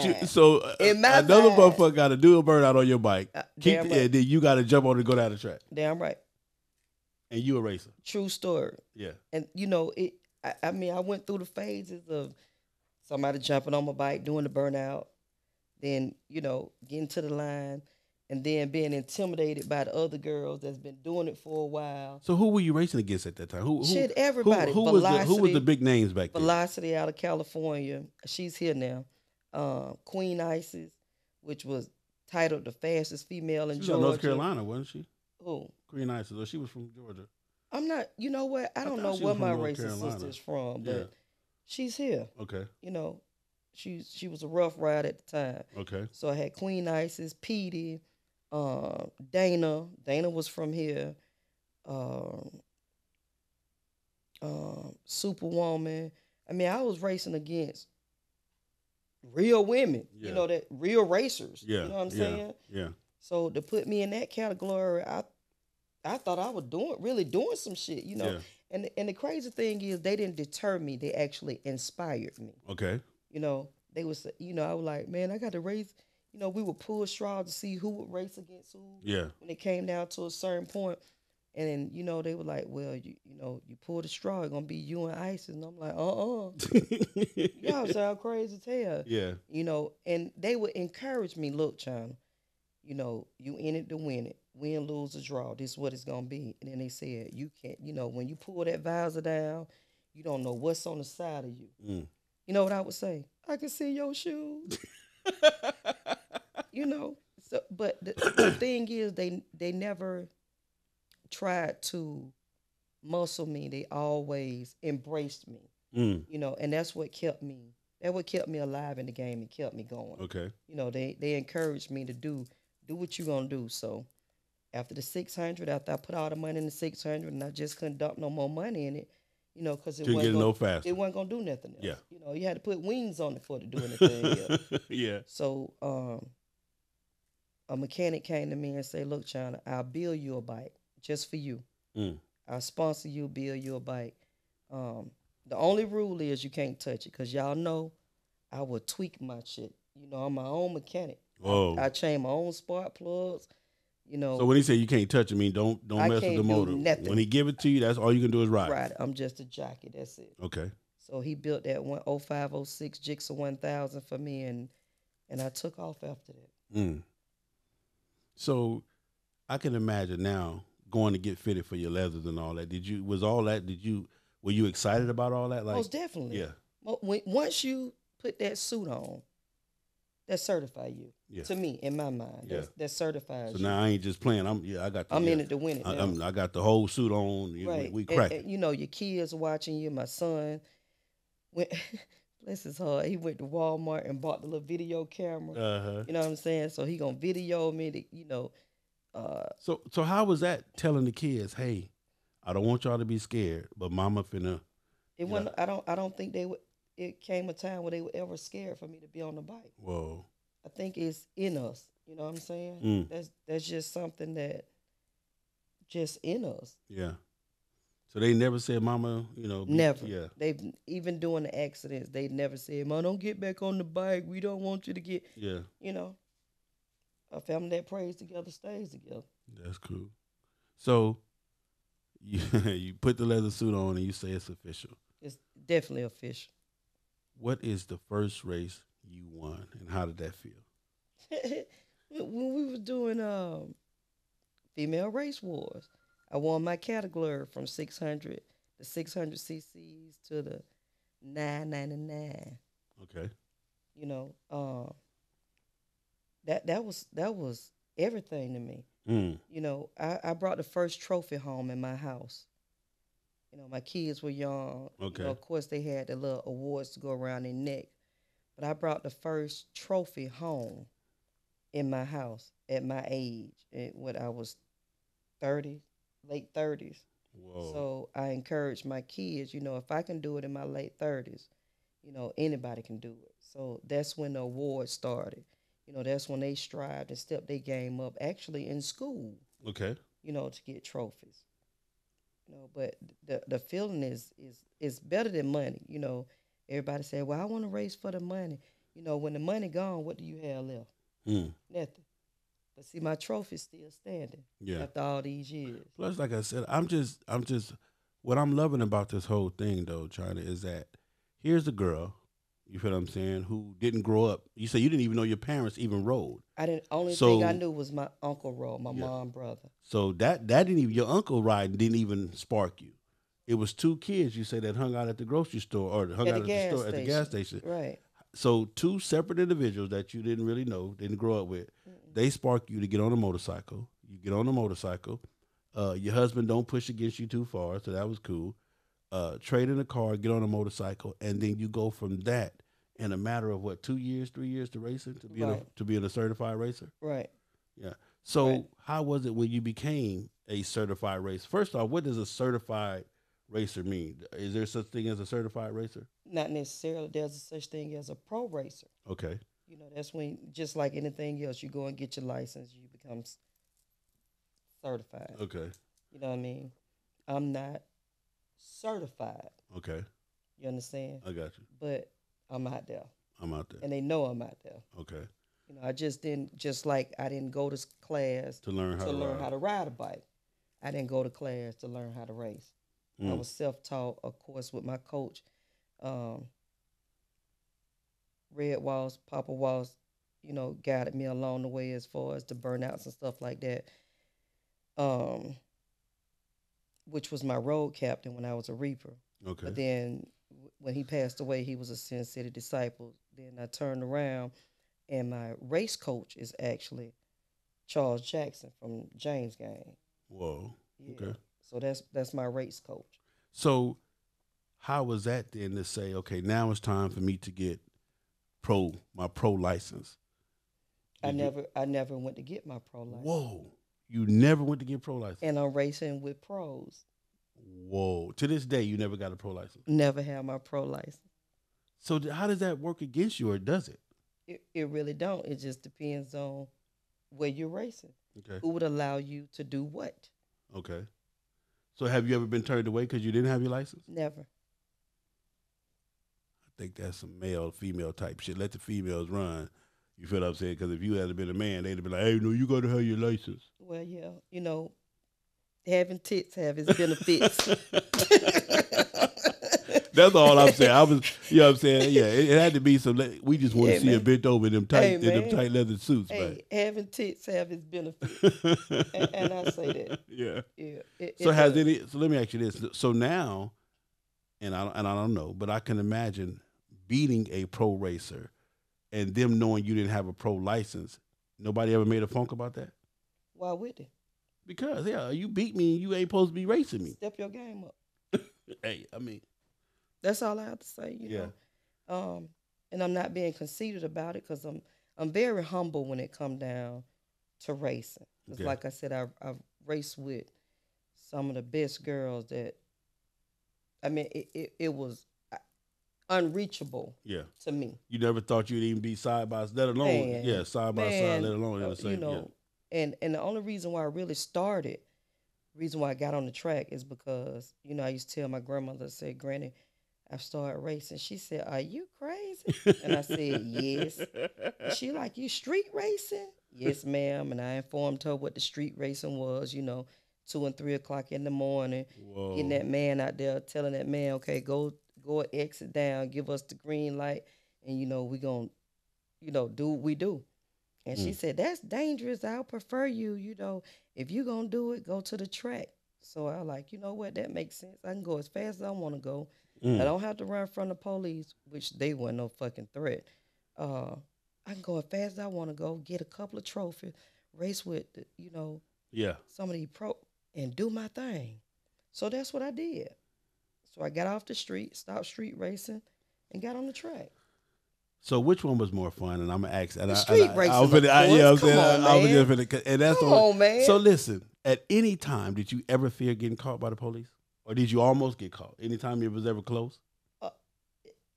In my another mind. Motherfucker got to do a burnout on your bike. And then you got to jump on and go down the track. Damn right. And you a racer. True story. Yeah. And I went through the phases of somebody jumping on my bike, doing the burnout, then, getting to the line, and then being intimidated by the other girls that's been doing it for a while. So who were you racing against at that time? Everybody. Who was the big names back then? Velocity out of California. She's here now. Queen Isis, which was titled the fastest female in Georgia. She was North Carolina, wasn't she? Who? Queen Isis. Or she was from Georgia. I'm not, you know what? I don't know where my racist sister's from, but she's here. Okay. She was a rough ride at the time. Okay. So I had Queen Isis, Petey, Dana. Dana was from here. Superwoman. I was racing against real women. Yeah. That real racers. Yeah. You know what I'm saying? Yeah. So to put me in that category, I thought I was really doing some shit, Yeah. And the crazy thing is they didn't deter me. They actually inspired me. Okay. They was, I was like, man, I got to race. We would pull straws to see who would race against who. Yeah. When it came down to a certain point. And then, they were like, well, you pull the straw, it's going to be you and Isis. And I'm like, y'all sound crazy as hell. Yeah. And they would encourage me, look, China, you in it to win it. win, lose, or draw. This is what it's gonna be. And then they said, you can't, when you pull that visor down, you don't know what's on the side of you. Mm. You know what I would say? I can see your shoes. you know. So, but the thing is, they never tried to muscle me. They always embraced me. Mm. And that's what kept me. That what kept me alive in the game and kept me going. Okay. They encouraged me to do what you gonna do. So after the 600, after I put all the money in the 600, and I just couldn't dump no more money in it, because Couldn't get it no faster. It wasn't gonna do nothing else. Yeah. You had to put wings on it for it to do anything else. Yeah. So a mechanic came to me and said, "Look, China, I'll build you a bike just for you. Mm. I'll sponsor you, build you a bike. The only rule is you can't touch it, because y'all know I will tweak my shit. I'm my own mechanic. Whoa. I change my own spark plugs. So when he said you can't touch it, don't mess with the motor. Nothing. When he give it to you, that's all you can do is ride. Right. I'm just a jockey. That's it. Okay. So he built that 0506 Gixxer 1000 for me, and I took off after that. Mm. So I can imagine now going to get fitted for your leathers and all that. Were you excited about all that? Like, most definitely. Yeah. Once you put that suit on, that certify you. Yeah. To me, in my mind, Yeah. that certifies So you. now I ain't just playing. I'm in it to win it. Now. I got the whole suit on. Right. We cracking. And, your kids watching you. My son went. Bless his heart. He went to Walmart and bought the little video camera. Uh-huh. You know what I'm saying? So he gonna video me. So how was that telling the kids, hey, I don't want y'all to be scared, but mama finna. It wasn't. I don't think they would. It came a time where they were ever scared for me to be on the bike. Whoa. I think it's in us. You know what I'm saying? Mm. That's just something that just in us. Yeah. So they never said, mama, Never. Yeah. They've even during the accidents, they never said, "Mom, don't get back on the bike. We don't want you to get." Yeah. A family that prays together stays together. That's cool. So you put the leather suit on and you say it's official. It's definitely official. What is the first race you won, and how did that feel? When we were doing female race wars, I won my category from 600 cc's to the 999. Okay. That was everything to me. Mm. I brought the first trophy home in my house. My kids were young. Okay. Of course, they had the little awards to go around their neck. But I brought the first trophy home in my house at my age, when I was 30, late 30s. Whoa. So I encourage my kids, if I can do it in my late 30s, anybody can do it. So that's when the awards started. That's when they strived and stepped their game up, actually in school. Okay. To get trophies. But the feeling is better than money. Everybody say, "Well, I want to race for the money." When the money gone, what do you have left? Nothing. But see, my trophy's still standing. Yeah. After all these years. Plus, like I said, I'm just what I'm loving about this whole thing though, China, is that here's a girl, you feel what I'm saying, who didn't grow up. You say you didn't even know your parents even rode. I didn't. Only thing I knew was my uncle rode, my mom, brother. So that didn't even, your uncle riding didn't even spark you. It was two kids you say that hung out at the grocery store or hung out at the store at the gas station. Right. So two separate individuals that you didn't really know, didn't grow up with, they spark you to get on a motorcycle. You get on the motorcycle. Your husband don't push against you too far, so that was cool. Trade in a car, get on a motorcycle, and then you go from that in a matter of what, 2 years, 3 years to racing, to being a certified racer. Right. Yeah. So how was it when you became a certified racer? First off, what does a certified racer mean? Is there such thing as a certified racer? Not necessarily. There's such thing as a pro racer. Okay. That's when, just like anything else, you go and get your license, you become certified. Okay. You know what I mean? I'm not certified. Okay. You understand? I got you. But I'm out there. I'm out there. And they know I'm out there. Okay. I just didn't, just like I didn't go to class to learn how to ride a bike. I didn't go to class to learn how to race. I was self-taught, of course, with my coach, Red Walls, Papa Walls, guided me along the way as far as the burnouts and stuff like that. um, which was my road captain when I was a reaper. Okay. But then when he passed away, he was a Sin City disciple. Then I turned around, and my race coach is actually Charles Jackson from James Gang. Whoa. Yeah. Okay. So that's my race coach. So how was that then to say, okay, now it's time for me to get my pro license? I never went to get my pro license. Whoa. You never went to get pro license? And I'm racing with pros. Whoa. To this day, you never got a pro license? Never had my pro license. So how does that work against you, or does it? It really don't. It just depends on where you're racing. Okay. Who would allow you to do what? Okay. So have you ever been turned away because you didn't have your license? Never. I think that's some male, female type shit. Let the females run. You feel what I'm saying? Because if you had been a man, they'd have been like, hey, no, you got to have your license. Well, yeah. Having tits have its benefits. That's all I'm saying. I was, you know what I'm saying? Yeah, it had to be some, we just want to see man. it bent over in them tight, leather suits, man. Having tits have its benefits. and I say that. Yeah. Yeah. So let me ask you this. So now, and I don't know, but I can imagine beating a pro racer and them knowing you didn't have a pro license. Nobody ever made a funk about that? Why would they? Because, yeah, you beat me and you ain't supposed to be racing me. Step your game up. Hey, I mean. That's all I have to say, you know. And I'm not being conceited about it because I'm very humble when it come down to racing. Because like I said, I've raced with some of the best girls that, I mean, it was unreachable to me. You never thought you'd even be side by side, let alone, side by side, let alone in the same, And the only reason why I really started, reason why I got on the track is because, I used to tell my grandmother, I said, Granny, I started racing. She said, are you crazy? And I said, yes. And she like, you street racing? Yes, ma'am. And I informed her what the street racing was, 2 and 3 o'clock in the morning. Whoa. Getting that man out there, telling that man, okay, go exit down, give us the green light, and, we going to, do what we do. And she said, that's dangerous. I'll prefer you, if you going to do it, go to the track. So I like, you know what, that makes sense. I can go as fast as I want to go. I don't have to run from the police, which they weren't no fucking threat. I can go as fast as I want to go, get a couple of trophies, race with, some of these pro, and do my thing. So that's what I did. So I got off the street, stopped street racing, and got on the track. So which one was more fun? And I'm gonna ask. And street racing. Come on, man. So listen. At any time, did you ever fear getting caught by the police, or did you almost get caught? Anytime it was ever close?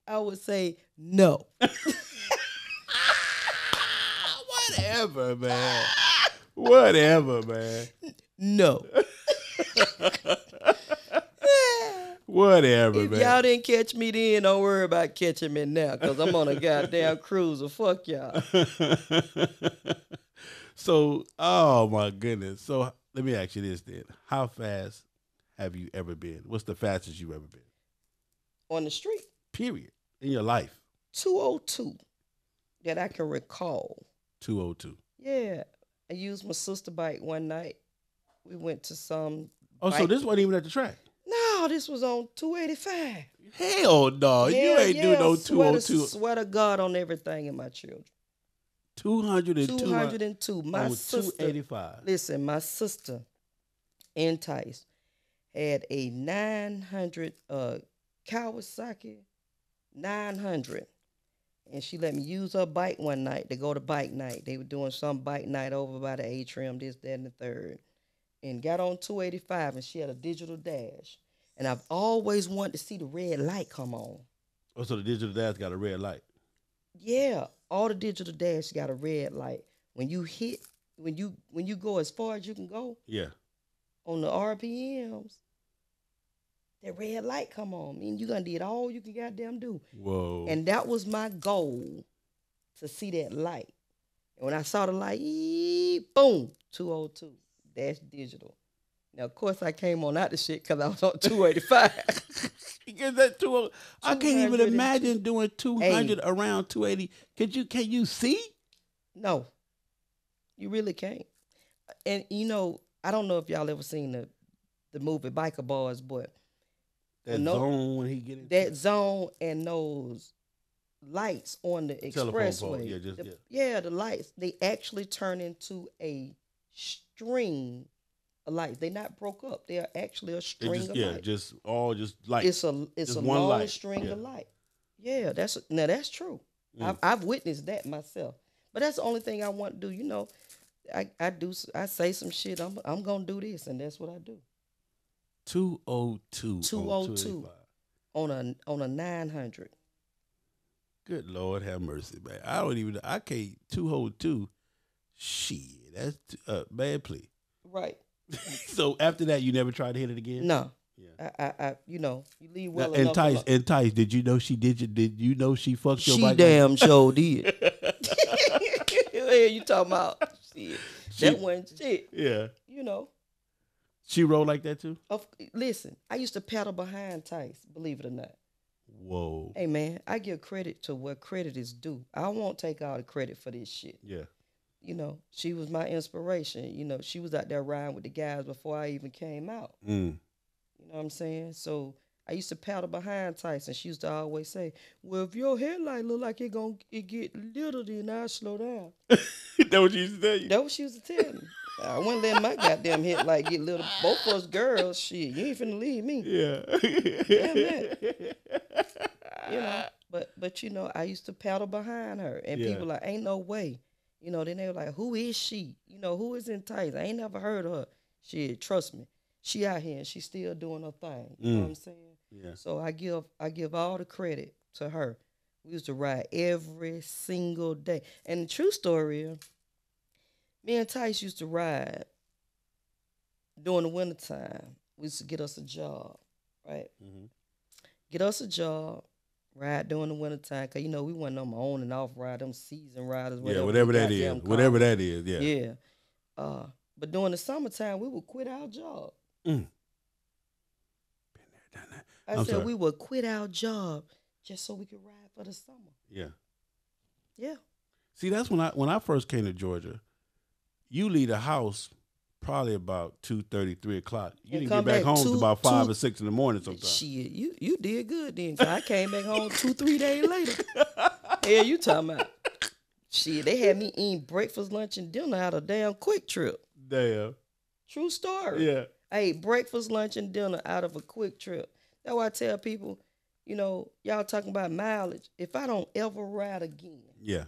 I would say no. Whatever, man. Whatever, man. No. Whatever, man. If y'all didn't catch me then, don't worry about catching me now, because I'm on a goddamn cruiser. Fuck y'all. So, oh my goodness. So let me ask you this then. How fast have you ever been? What's the fastest you've ever been? On the street? Period. In your life? 202 that I can recall. 202. Yeah. I used my sister bike one night. We went to some so this wasn't even at the track? No, this was on 285. Hell no. You ain't do no 202. Swear to God on everything in my children. 202. My sister, 285. Listen, my sister, Entice, had a 900 Kawasaki 900. And she let me use her bike one night to go to bike night. They were doing some bike night over by the atrium, this, that, and the third. And got on 285, and she had a digital dash. And I've always wanted to see the red light come on. Oh, so the digital dash got a red light? Yeah, all the digital dash got a red light. When you go as far as you can go, on the RPMs, that red light come on. I mean, you done did all you can goddamn do. Whoa. And that was my goal, to see that light. And when I saw the light, boom, 202, dash digital. Now, of course, I came on out the shit because I was on 285. Because that 200, I can't even imagine doing 200 around 280. Can you see? No, you really can't. And I don't know if y'all ever seen the movie Biker Boys, but That zone when he get in that zone and those lights on the telephone pole. expressway. The lights, they actually turn into a string of lights. They not broke up. They are actually a string of lights. Just lights. It's a just long light. string of light. Yeah, that's true. I've witnessed that myself. But that's the only thing I want to do. You know, I say some shit. I'm gonna do this, and that's what I do. 202. 202 on a 900. Good Lord, have mercy, man. I can't 202. Shit, that's bad play. Right. So after that, you never tried to hit it again? No. Yeah. I you leave well and enough. Tice, did you know she fucked your She bike? damn sure did. You talking about shit. That wasn't shit. Yeah. You know. She rode like that too? Listen, I used to paddle behind Tice, believe it or not. Whoa. Hey man, I give credit to where credit is due. I won't take all the credit for this shit. Yeah. You know, she was my inspiration. You know, she was out there riding with the guys before I even came out. Mm. You know what I'm saying? So I used to paddle behind Tyson. She used to always say, "Well, if your headlight look like it get little, then I'll slow down." That what she used to tell you? That what she used to tell me. I wouldn't let my goddamn headlight get little. Both of us girls, shit, you ain't finna leave me. Yeah. Damn that. You know, but you know, I used to paddle behind her, and people like, ain't no way. You know, then they were like, who is she? You know, who is in Tyson? I ain't never heard of her. Shit, trust me. She out here and she still doing her thing. You know what I'm saying? Yeah. So I give all the credit to her. We used to ride every single day. And the true story is, me and Tice used to ride during the wintertime. We used to get us a job, right? Mm-hmm. Get us a job, ride during the wintertime, because, you know, we wasn't on my on and off ride, them season riders. Whatever that is. Whatever that is, yeah. Yeah. But during the summertime, we would quit our job. Mm. I said we would quit our job just so we could ride for the summer. Yeah. Yeah. See, that's when I first came to Georgia. You leave the house probably about 2:30, 3 o'clock. You didn't get back home till about 5 or 6 in the morning sometimes. Shit, you did good then. Cause I came back home 2-3 days later. Hell, you talking about? Shit, they had me eating breakfast, lunch, and dinner out of damn Quick Trip. Damn. True story. Yeah. I ate breakfast, lunch, and dinner out of a Quick Trip. That's why I tell people, you know, y'all talking about mileage. If I don't ever ride again, yeah,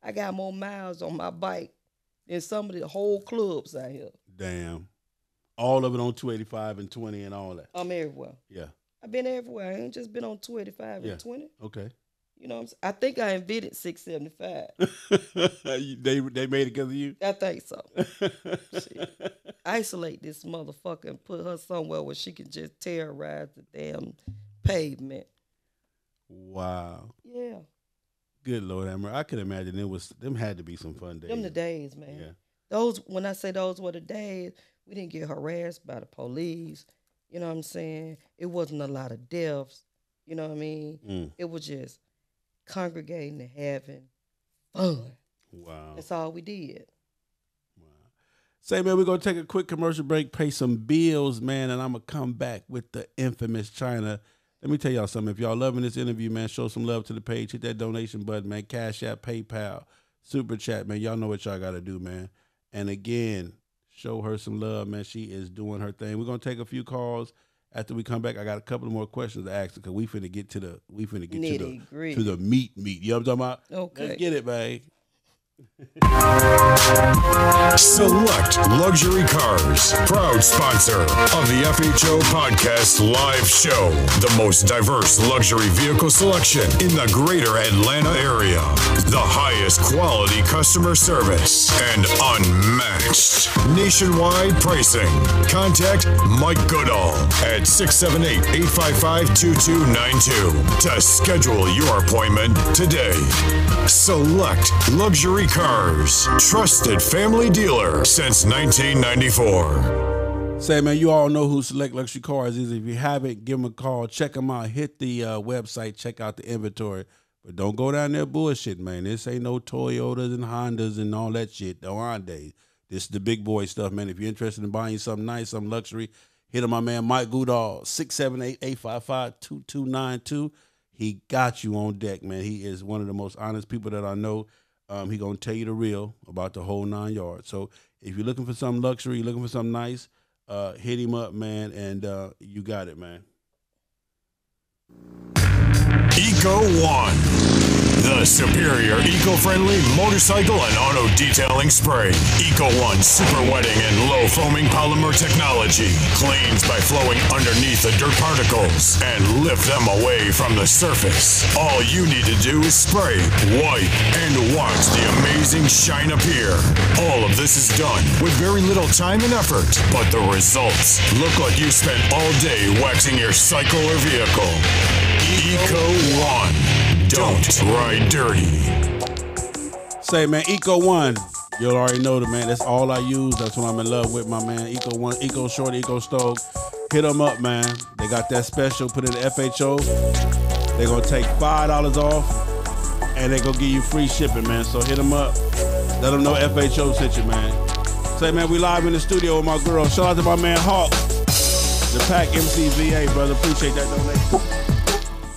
I got more miles on my bike than some of the whole clubs out here. Damn. All of it on 285 and 20 and all that. I'm everywhere. Yeah. I've been everywhere. I ain't just been on 285 and 20. Okay. You know what I'm saying? I think I invented 675. They made it because of you? I think so. Shit. Isolate this motherfucker and put her somewhere where she can just terrorize the damn pavement. Wow. Yeah. Good Lord, Amber. I could imagine them had to be some fun days. Them the days, man. Yeah. Those, when I say those were the days, we didn't get harassed by the police. You know what I'm saying? It wasn't a lot of deaths. You know what I mean? Mm. It was just congregating and having fun. Wow. That's all we did. Wow. Say, man, we're going to take a quick commercial break, pay some bills, man, and I'm going to come back with the infamous China. Let me tell y'all something. If y'all loving this interview, man, show some love to the page. Hit that donation button, man. Cash App, PayPal, Super Chat, man. Y'all know what y'all got to do, man. And again, show her some love, man. She is doing her thing. We're going to take a few calls. After we come back, I got a couple more questions to ask her because we finna get to the meat. You know what I'm talking about? Okay. Let's get it, man. Select Luxury Cars, proud sponsor of the FHO Podcast Live Show. The most diverse luxury vehicle selection in the greater Atlanta area. The highest quality customer service and unmatched nationwide pricing. Contact Mike Goodall at 678-855-2292 to schedule your appointment today. Select Luxury Cars, trusted family dealer since 1994. Say, man, you all know who Select Luxury Cars is. If you haven't, give them a call. Check them out. Hit the website. Check out the inventory. But don't go down there bullshit, man. This ain't no Toyotas and Hondas and all that shit. No Hyundai. This is the big boy stuff, man. If you're interested in buying something nice, some luxury, hit on my man Mike Goodall, 678-855-2292. He got you on deck, man. He is one of the most honest people that I know. He gonna tell you the real about the whole 9 yards. So if you're looking for some luxury, you're looking for something nice, hit him up, man, and you got it, man. Eco One, the superior eco-friendly motorcycle and auto detailing spray. Eco One super wetting and low foaming polymer technology cleans by flowing underneath the dirt particles and lift them away from the surface. All you need to do is spray, wipe, and watch the amazing shine appear. All of this is done with very little time and effort, but the results look like you spent all day waxing your cycle or vehicle. Eco One. Don't ride dirty. Say, man, Eco One. You already know that, man. That's all I use. That's what I'm in love with, my man. Eco One, Eco Short, Eco Stove. Hit them up, man. They got that special. Put in the FHO. They're going to take $5 off, and they're going to give you free shipping, man. So hit them up. Let them know FHO sent you, man. Say, man, we live in the studio with my girl. Shout out to my man, Hawk. The Pack MCVA, brother. Appreciate that donation.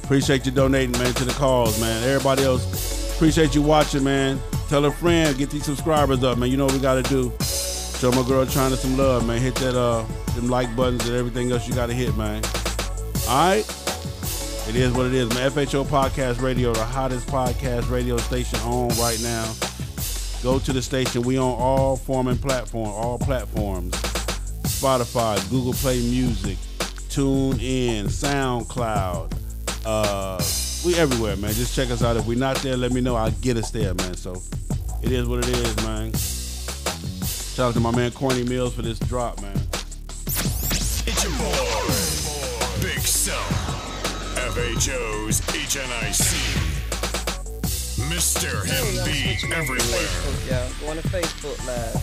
Appreciate you donating, man, to the cause, man. Everybody else, appreciate you watching, man. Tell a friend, get these subscribers up, man. You know what we got to do. Show my girl China some love, man. Hit that, them like buttons and everything else you got to hit, man. All right? It is what it is, man. FHO Podcast Radio, the hottest podcast radio station on right now. Go to the station. We on all platforms. Spotify, Google Play Music, TuneIn, SoundCloud. We everywhere, man. Just check us out. If we're not there, let me know. I'll get us there, man. So it is what it is, man. Shout out to my man Corny Mills for this drop, man. It's your boy, Big Self, FHO's HNIC, Mr. MB everywhere. Going to Facebook Live.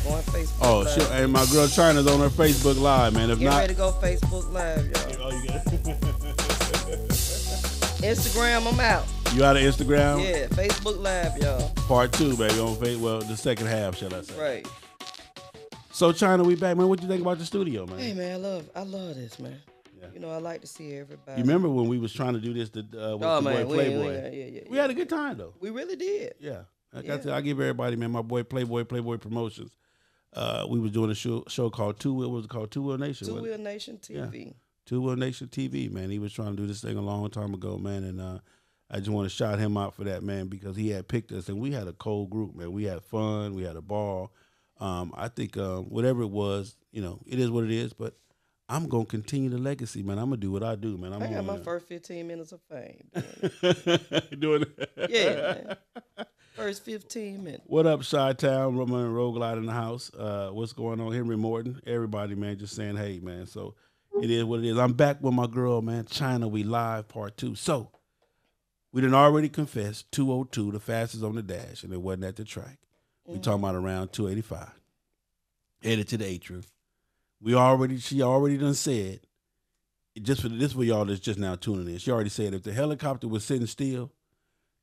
Oh, shit. Hey, my girl China's on her Facebook Live, man. If Get not, ready to go Facebook Live, y'all. Oh, you got Instagram, I'm out. You out of Instagram? Yeah, Facebook Live, y'all. Part 2, baby, on Facebook. Well, the second half, shall I say. Right. So, China, we back, man. What you think about the studio, man? Hey, man, I love this, man. Yeah. You know, I like to see everybody. You remember when we was trying to do this with the boy Playboy? We had a good time, though. We really did. Yeah. I give everybody, man, my boy Playboy Promotions. We was doing a show called Two Wheel Nation. Two Wheel Nation TV. Yeah. Two Wheel Nation TV, man. He was trying to do this thing a long time ago, man, and I just want to shout him out for that, man, because he had picked us, and we had a cold group, man. We had fun. We had a ball. I think whatever it was, you know, it is what it is, but I'm going to continue the legacy, man. I'm going to do what I do, man. I got my first 15 minutes of fame. Doing it. Yeah, man. First 15 minutes. What up, Chi-Town? Roman Roguelite in the house. What's going on? Henry Morton. Everybody, man, just saying hey, man. So it is what it is. I'm back with my girl, man. China, we live, part 2. So we done already confessed 202, the fastest on the dash, and it wasn't at the track. We talking about around 285. Headed to the atrium. She already done said, just for this for y'all that's just now tuning in, she already said if the helicopter was sitting still,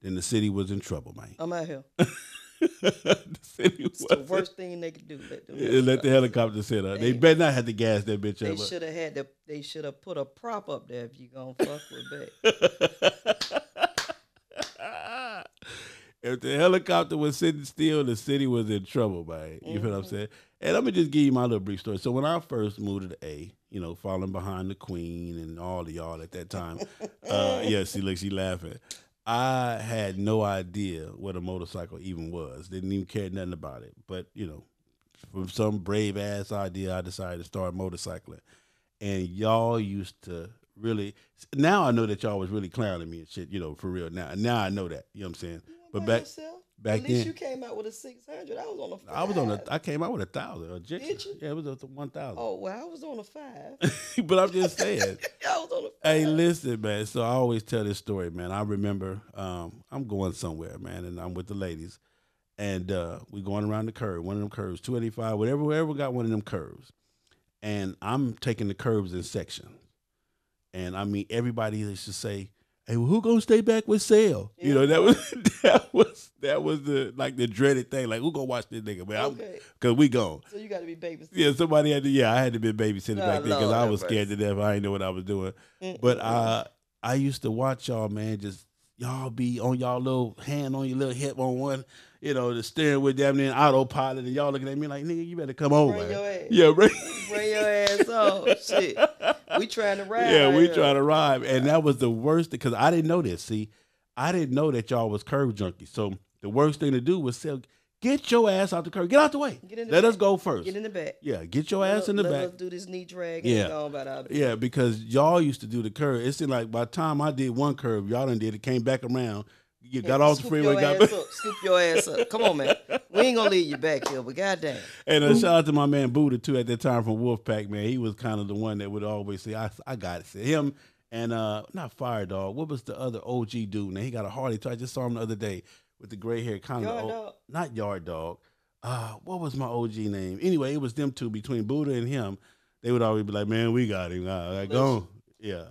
then the city was in trouble, man. I'm out here. The city it's the worst thing they could do. Let the helicopter sit up. They better not have to gas that bitch up. They should have put a prop up there if you gonna fuck with that. If the helicopter was sitting still, the city was in trouble, man. You feel what I'm saying? And let me just give you my little brief story. So when I first moved to the A, you know, falling behind the Queen and all of y'all at that time, she laughing. I had no idea what a motorcycle even was. Didn't even care nothing about it. But, you know, from some brave ass idea, I decided to start motorcycling. And y'all used to really, now I know that y'all was really clowning me and shit, you know, for real. Now I know that, you know what I'm saying? But back at least you came out with a 600. I was on a 5. I came out with 1,000. Did you? Yeah, it was a 1,000. Oh, well, I was on a 5. But I'm just saying. I was on a 5. Hey, listen, man. So I always tell this story, man. I remember I'm going somewhere, man, and I'm with the ladies, and we going around the curve, one of them curves, 285, whatever got one of them curves, and I'm taking the curves in sections, and I mean everybody used to say, hey, well, who gonna stay back with Sale? Yeah. You know, that was the dreaded thing. Like, who gonna watch this nigga, man? Okay. Because we gone. So you got to be babysitting. Yeah, somebody had to. Yeah, I had to be babysitting Oh, back then because Lord I have was scared to death. I didn't know what I was doing. But I used to watch y'all, man. Just y'all be on y'all little hand on your little hip on one, you know, the steering wheel damn near autopilot, and y'all looking at me like, nigga, you better come over. Bring your ass. Yeah, bring your ass on. Shit. We trying to ride. Yeah, we trying to ride. And that was the worst because I didn't know this. See, I didn't know that y'all was curve junkies. So the worst thing to do was say, get your ass out the curve. Get out the way. Let us go first. Get in the back. Yeah, get your ass in the back. Let us do this knee drag. Yeah, because y'all used to do the curve. It seemed like by the time I did one curve, y'all done did it, came back around. You got off the freeway, got back. Scoop your ass up. Come on, man. We ain't gonna leave you back here, but goddamn. And shout out to my man Buddha too at that time from Wolfpack, man. He was kind of the one that would always say, I got it. So him and not Fire Dog. What was the other OG dude? Now he got a Harley too. I just saw him the other day with the gray hair, kind of old, not Yard Dog. What was my OG name? Anyway, it was them two between Buddha and him. They would always be like, man, we got him. Go on. Yeah,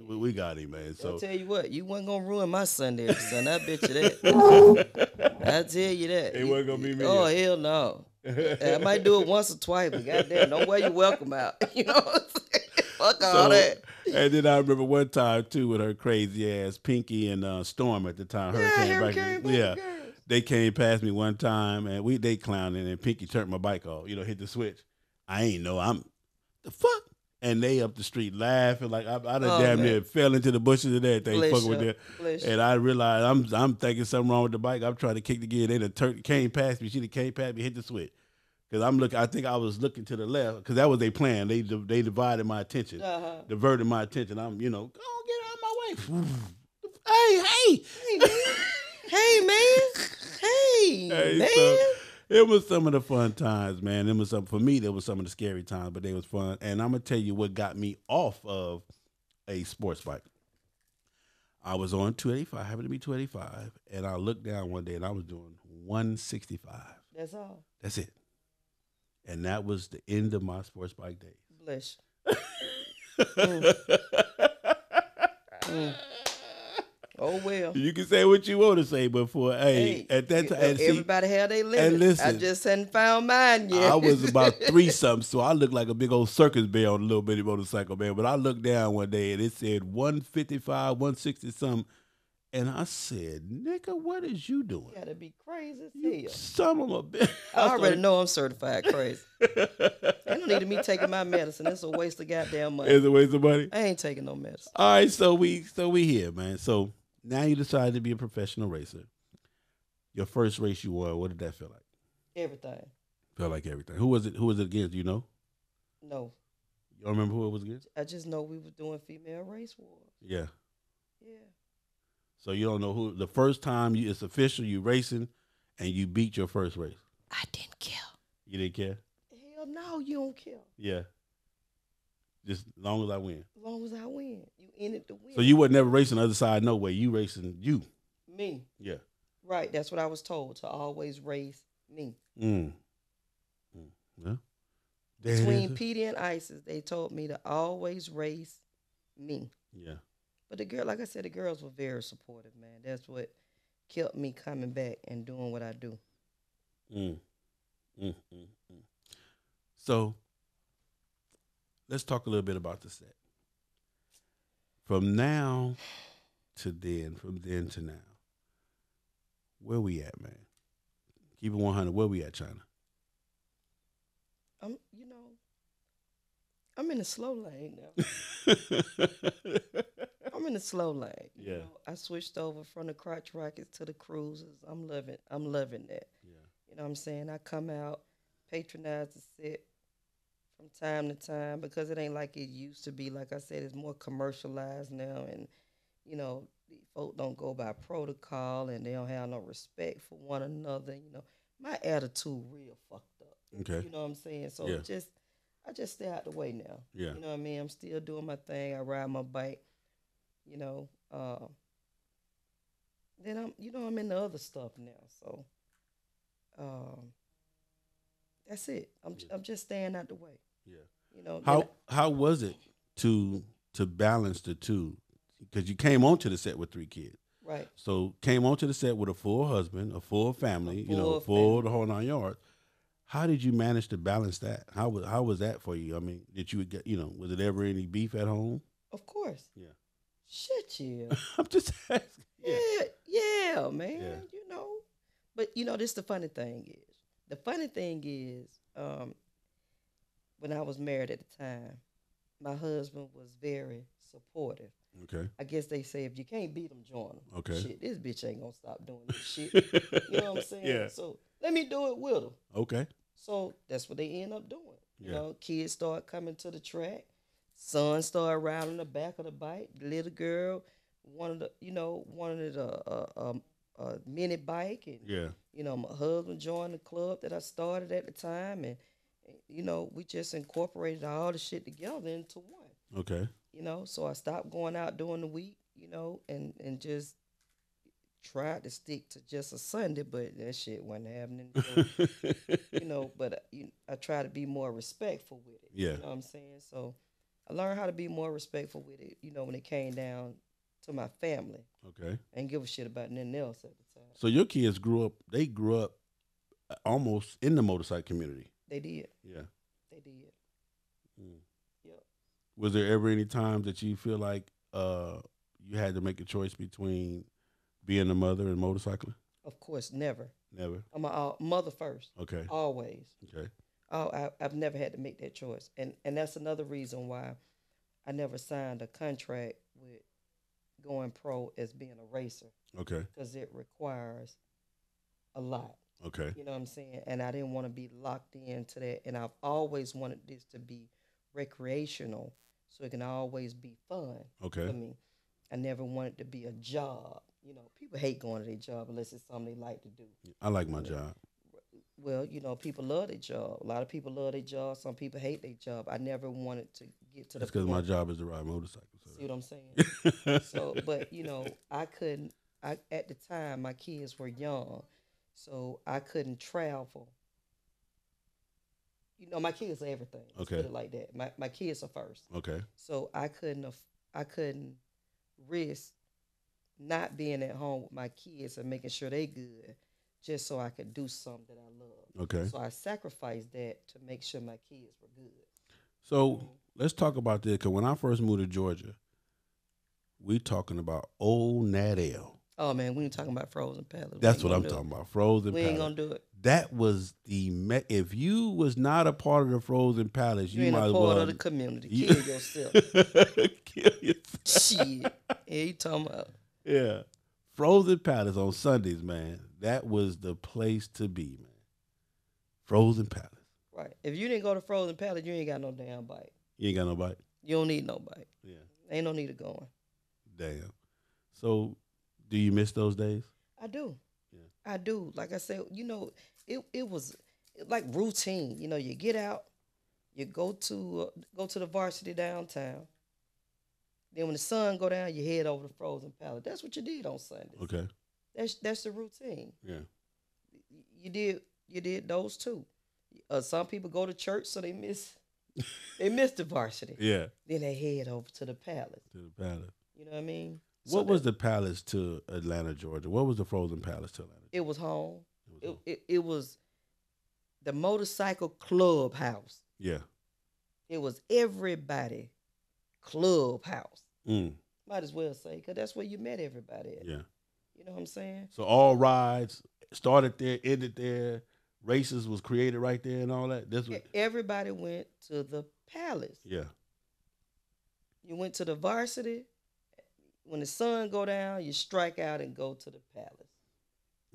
we got him, man. So I'll tell you what, you wasn't gonna ruin my Sunday, son. I bet you that. I tell you that. It wasn't gonna be me. Oh hell no. I might do it once or twice, but goddamn, don't wear your welcome out. You know what I'm saying? Fuck all that. And then I remember one time too with her crazy ass Pinky and Storm at the time. Hurricane. They came past me one time and they clowning and Pinky turned my bike off. You know, hit the switch. I ain't know. I'm the fuck. And they up the street laughing like I done damn near fell into the bushes and everything, fucking with them. And I realized I'm thinking something wrong with the bike. I'm trying to kick the gear. They done came past me. She done came past me, hit the switch. Because I think I was looking to the left because that was their plan. They divided my attention, diverted my attention. I'm, you know, go on, get out of my way. Hey, man. So, it was some of the fun times, man. It was for me, there was some of the scary times, but they was fun. And I'm going to tell you what got me off of a sports bike. I was on 285, happened to be 285, and I looked down one day and I was doing 165. That's all. That's it. And that was the end of my sports bike days. Bless Oh, well. You can say what you want to say, but at that time, everybody had their limits. And listen, I just hadn't found mine yet. I was about 3-something, so I looked like a big old circus bear on a little bitty motorcycle, man. But I looked down one day and it said 155, 160 something. And I said, nigga, what is you doing? You gotta be crazy as hell. Some of a bitch. I already know I'm certified crazy. Ain't no need of me taking my medicine. It's a waste of goddamn money. It's a waste of money? I ain't taking no medicine. All right, so we here, man. So now you decided to be a professional racer. Your first race you won, what did that feel like? Everything. Felt like everything. Who was it against? Do you know? No. You don't remember who it was against? I just know we were doing female race wars. Yeah. Yeah. So you don't know who the first time it's official, you racing and you beat your first race. I didn't care. You didn't care? Hell no, you don't care. Yeah. Just as long as I win. As long as I win. You in it to win. So you would never racing the other side, no way. You racing you. Me. Yeah. Right. That's what I was told, to always race me. Yeah. Between Petey and Isis, they told me to always race me. Yeah. But the girl, like I said, the girls were very supportive, man. That's what kept me coming back and doing what I do. So let's talk a little bit about the set. From now to then, from then to now, where we at, man? Keep it 100. Where we at, China? I'm in the slow lane now. I'm in the slow lane. Yeah. You know, I switched over from the crotch rockets to the cruisers. I'm loving that. Yeah. You know what I'm saying? I come out, patronize the set from time to time because it ain't like it used to be. Like I said, it's more commercialized now, and you know, these folk don't go by protocol and they don't have no respect for one another. You know, my attitude real fucked up. Okay. You know what I'm saying? So Yeah. I just stay out the way now. Yeah. You know what I mean? I'm still doing my thing. I ride my bike. You know, then I'm in the other stuff now. So, that's it. I'm just staying out the way. Yeah. You know. How was it to balance the two? because you came onto the set with 3 kids. Right. So came onto the set with a full husband, a full family, full the whole 9 yards. How did you manage to balance that? How was that for you? I mean, did you get, was it ever any beef at home? Of course. Yeah. Shit, yeah. I'm just asking. Yeah, man. Yeah. But this the funny thing is. The funny thing is, when I was married at the time, my husband was very supportive. Okay. I guess they say if you can't beat them, join them. Okay. Shit, this bitch ain't gonna stop doing this shit. You know what I'm saying? Yeah. So let me do it with them. Okay. So that's what they end up doing. Yeah. Kids start coming to the track. Son started riding the back of the bike. The little girl wanted a mini bike, and my husband joined the club that I started at the time, and we just incorporated all the shit together into one. Okay. So I stopped going out during the week, and just tried to stick to just a Sunday, but that shit wasn't happening. So, but I try to be more respectful with it. Yeah. You know what I'm saying? So I learned how to be more respectful with it, when it came down to my family. Okay. I didn't give a shit about nothing else at the time. So your kids grew up almost in the motorcycle community. They did. Yeah. They did. Mm. Yep. Was there ever any times that you feel like you had to make a choice between being a mother and motorcycling? Of course, never. Never. I'm a mother first. Okay. Always. Okay. I've never had to make that choice, and that's another reason why I never signed a contract with going pro as being a racer. Okay. Because it requires a lot. Okay. You know what I'm saying? And I didn't want to be locked into that, and I've always wanted this to be recreational, so it can always be fun. Okay. For me, I never wanted to be a job. People hate going to their job unless it's something they like to do. I like my job. Well, people love their job. A lot of people love their job. Some people hate their job. I never wanted to get to That's the because my job is to ride motorcycles. So. See what I'm saying? So, but I couldn't. At the time, my kids were young, so I couldn't travel. My kids are everything. Let's put it like that. My kids are first. Okay. So I couldn't risk not being at home with my kids and making sure they good, just so I could do something that I love. Okay. So I sacrificed that to make sure my kids were good. So let's talk about this, because when I first moved to Georgia, we talking about old Nadell. Oh, man, we ain't talking about Frozen Palace. That's what I'm talking about, Frozen Palace. We ain't going to do it. That was if you was not a part of the Frozen Palace, you ain't might a as part well. of the community. Kill yourself. Kill yourself. Shit. Yeah, you talking about. Yeah. Frozen Palace on Sundays, man. That was the place to be, man. Frozen Palace. Right. If you didn't go to Frozen Palace, you ain't got no damn bike. You ain't got no bike? You don't need no bike. Yeah. Ain't no need of going. Damn. So, do you miss those days? I do. Yeah. I do. Like I said, it was like routine. You get out, you go to the varsity downtown. Then when the sun go down, you head over to Frozen Palace. That's what you did on Sundays. Okay. That's the routine. Yeah. You did those two. Some people go to church, so they miss the varsity. Yeah. Then they head over to the palace. To the palace. You know what I mean? What was the palace to Atlanta, Georgia? What was the Frozen Palace to Atlanta? It was home. It was the motorcycle clubhouse. Yeah. It was everybody clubhouse. Mm. Might as well say, because that's where you met everybody at. Yeah. You know what I'm saying? So all rides started there, ended there. Races was created right there and all that. Everybody went to the palace. Yeah. You went to the varsity. When the sun go down, you strike out and go to the palace.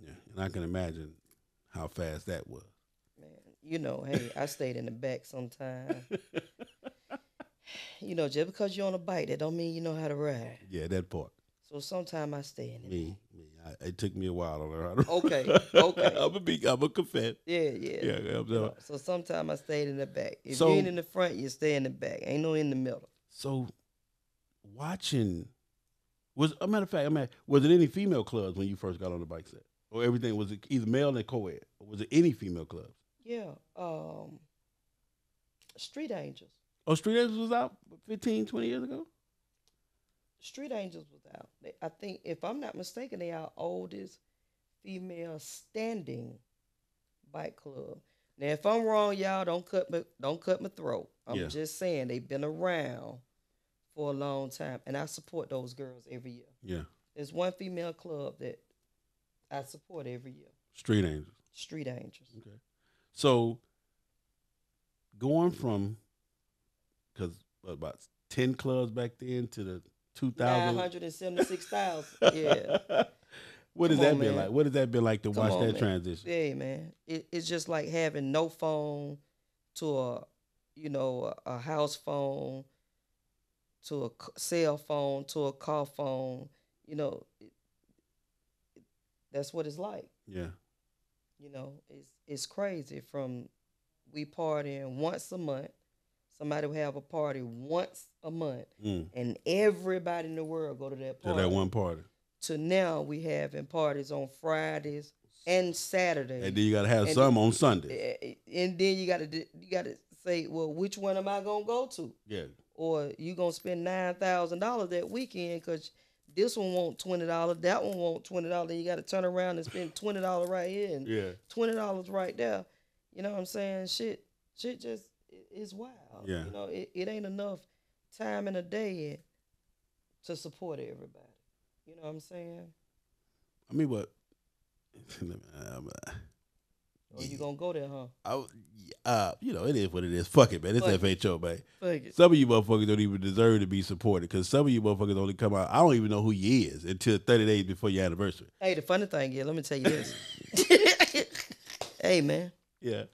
Yeah, and I can imagine how fast that was. Man, hey, I stayed in the back sometime. Just because you're on a bike, that don't mean you know how to ride. Yeah, that part. So sometimes I stay in the back. It took me a while to learn how to Okay. I'm a confess. Yeah. So sometimes I stayed in the back. If you ain't in the front, you stay in the back. Ain't no in the middle. So watching... was it any female clubs when you first got on the bike set? Or everything, was it either male and co-ed? Or was it any female clubs? Yeah. Street Angels. Oh, Street Angels was out 15, 20 years ago? Street Angels was out. I think, if I'm not mistaken, they our oldest female standing bike club. Now, if I'm wrong, y'all don't cut my throat. I'm Yeah. just saying they've been around for a long time, and I support those girls every year. Yeah. There's one female club that I support every year. Street Angels. Street Angels. Okay. So going from, because about 10 clubs back then to the 2000. 976,000. Yeah. What has Come that on, been man. like? What has that been like to Come watch on, that man. transition? Yeah, man. It's just like having no phone to a house phone to a cell phone to a car phone. That's what it's like. Yeah. It's crazy. From we partying once a month. Somebody will have a party once a month, and everybody in the world go to that To party. that one party. To now we having parties on Fridays and Saturdays. And then you got to have some on Sunday. And then you gotta say, well, which one am I gonna go to? Yeah. Or you gonna spend $9,000 that weekend because this one want $20, that one want $20. Then you gotta turn around and spend $20 right here and $20 right there. You know what I'm saying? Shit just is wild. Yeah. It ain't enough time in a day to support everybody. You know what I'm saying? I mean, what? Oh, you gonna go there, huh? It is what it is. Fuck it, man. It's Fuck FHO, man. Fuck it. Some of you motherfuckers don't even deserve to be supported because some of you motherfuckers only come out. I don't even know who you is until 30 days before your anniversary. Hey, the funny thing is, let me tell you this. Hey, man. Yeah.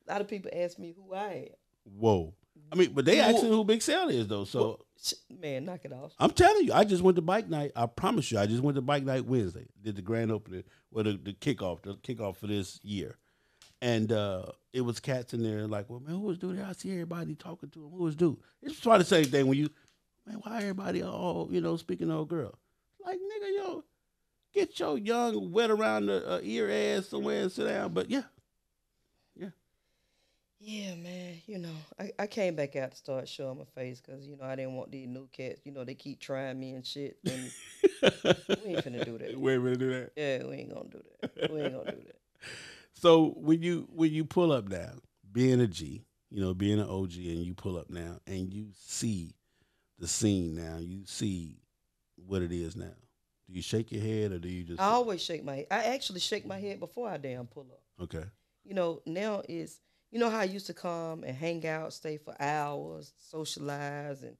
A lot of people ask me who I am. Whoa. I mean, but they asking who Big Sal is, though. So, Well, man, knock it off. I'm telling you, I just went to bike night. I promise you, I just went to bike night Wednesday. Did the grand opening, well, the kickoff for this year. And it was cats in there like, well, man, who was dude there? I see everybody talking to him. Who was dude? It's probably the same thing when you, man, why everybody all, speaking to a girl? Like, nigga, get your young, wet around the ear ass somewhere and sit down. But, yeah. Yeah, man. I came back out to start showing my face because, I didn't want these new cats. They keep trying me and shit. And we ain't finna do that. We ain't finna do that? Yeah, we ain't gonna do that. We ain't gonna do that. So when you pull up now, being a G, being an OG, and you pull up now, and you see the scene now, you see what it is now. Do you shake your head or do you just? I always shake my head. I actually shake my head before I damn pull up. Okay. Now is how I used to come and hang out, stay for hours, socialize, and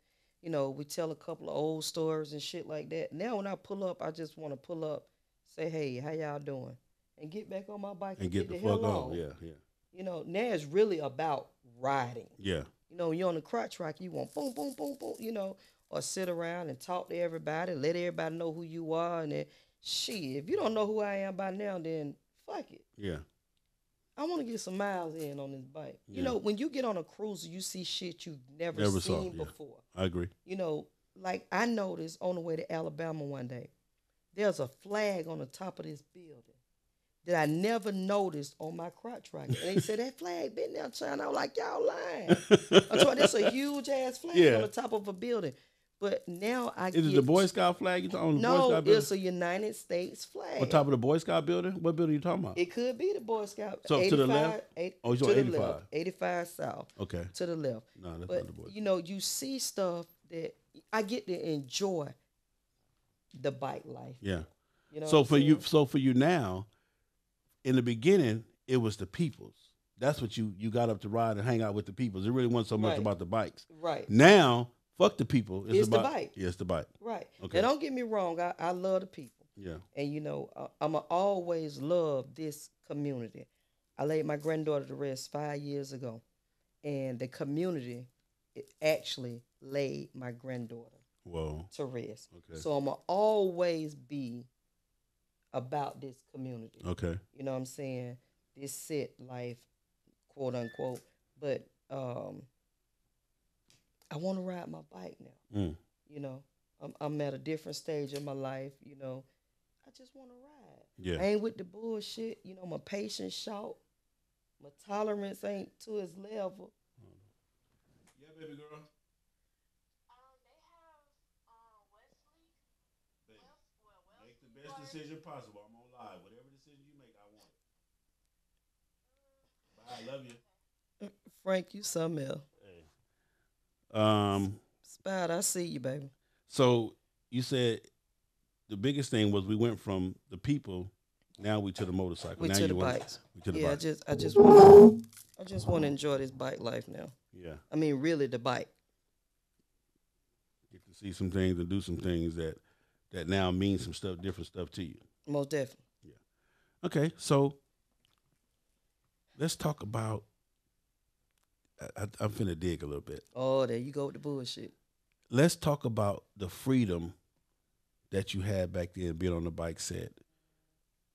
we tell a couple of old stories and shit like that. Now when I pull up, I just want to pull up, say, hey, how y'all doing? And get back on my bike and get the fuck hell on. on. Yeah. Now it's really about riding. Yeah. You're on the crotch rock, you want boom, boom, boom, boom, or sit around and talk to everybody, let everybody know who you are. And then, shit, if you don't know who I am by now, then fuck it. Yeah. I want to get some miles in on this bike. Yeah. When you get on a cruiser, you see shit you've never seen before. I agree. Like I noticed on the way to Alabama one day, there's a flag on the top of this building that I never noticed on my crotch rocket. And they said, that flag been there, China. I was like, y'all lying. I'm talking, that's a huge ass flag on the top of a building. But now Is it the Boy Scout flag you talking about? No, Boy Scout building? It's a United States flag. On top of the Boy Scout building? What building are you talking about? It could be the Boy Scout. So 85, to the left? Oh, you're to the 85. left. 85 south. Okay. To the left. No, that's but, not the Boy Scout. You see stuff that I get to enjoy the bike life. Yeah. So for you now, in the beginning, it was the peoples. That's what you got up to ride and hang out with the peoples. It really wasn't so much about the bikes. Right. Now, fuck the people. It's the bike. Yeah, it's the bike. Right. Okay. Now, don't get me wrong. I love the people. Yeah. And, I'ma always love this community. I laid my granddaughter to rest 5 years ago. And the community, it actually laid my granddaughter to rest. Okay. So I'ma always be about this community. Okay. You know what I'm saying? This set life, quote unquote. But I want to ride my bike now. I'm at a different stage in my life. I just want to ride. Yeah. I ain't with the bullshit. My patience short. My tolerance ain't to his level. Yeah, baby girl. They have decision possible. I'm on live. Whatever decision you make, I want it. Bye. I love you. Frank, you something else. Hey. Spot, I see you, baby. So you said the biggest thing was we went from the people, now we to the motorcycle. We now to the bikes. We to the yeah, bikes. I just want to enjoy this bike life now. Yeah. I mean, really, the bike. Get to see some things and do some things that now mean some stuff, different stuff to you. Most definitely. Yeah. Okay, so let's talk about. I'm finna dig a little bit. Oh, there you go with the bullshit. Let's talk about the freedom that you had back then, being on the bike set.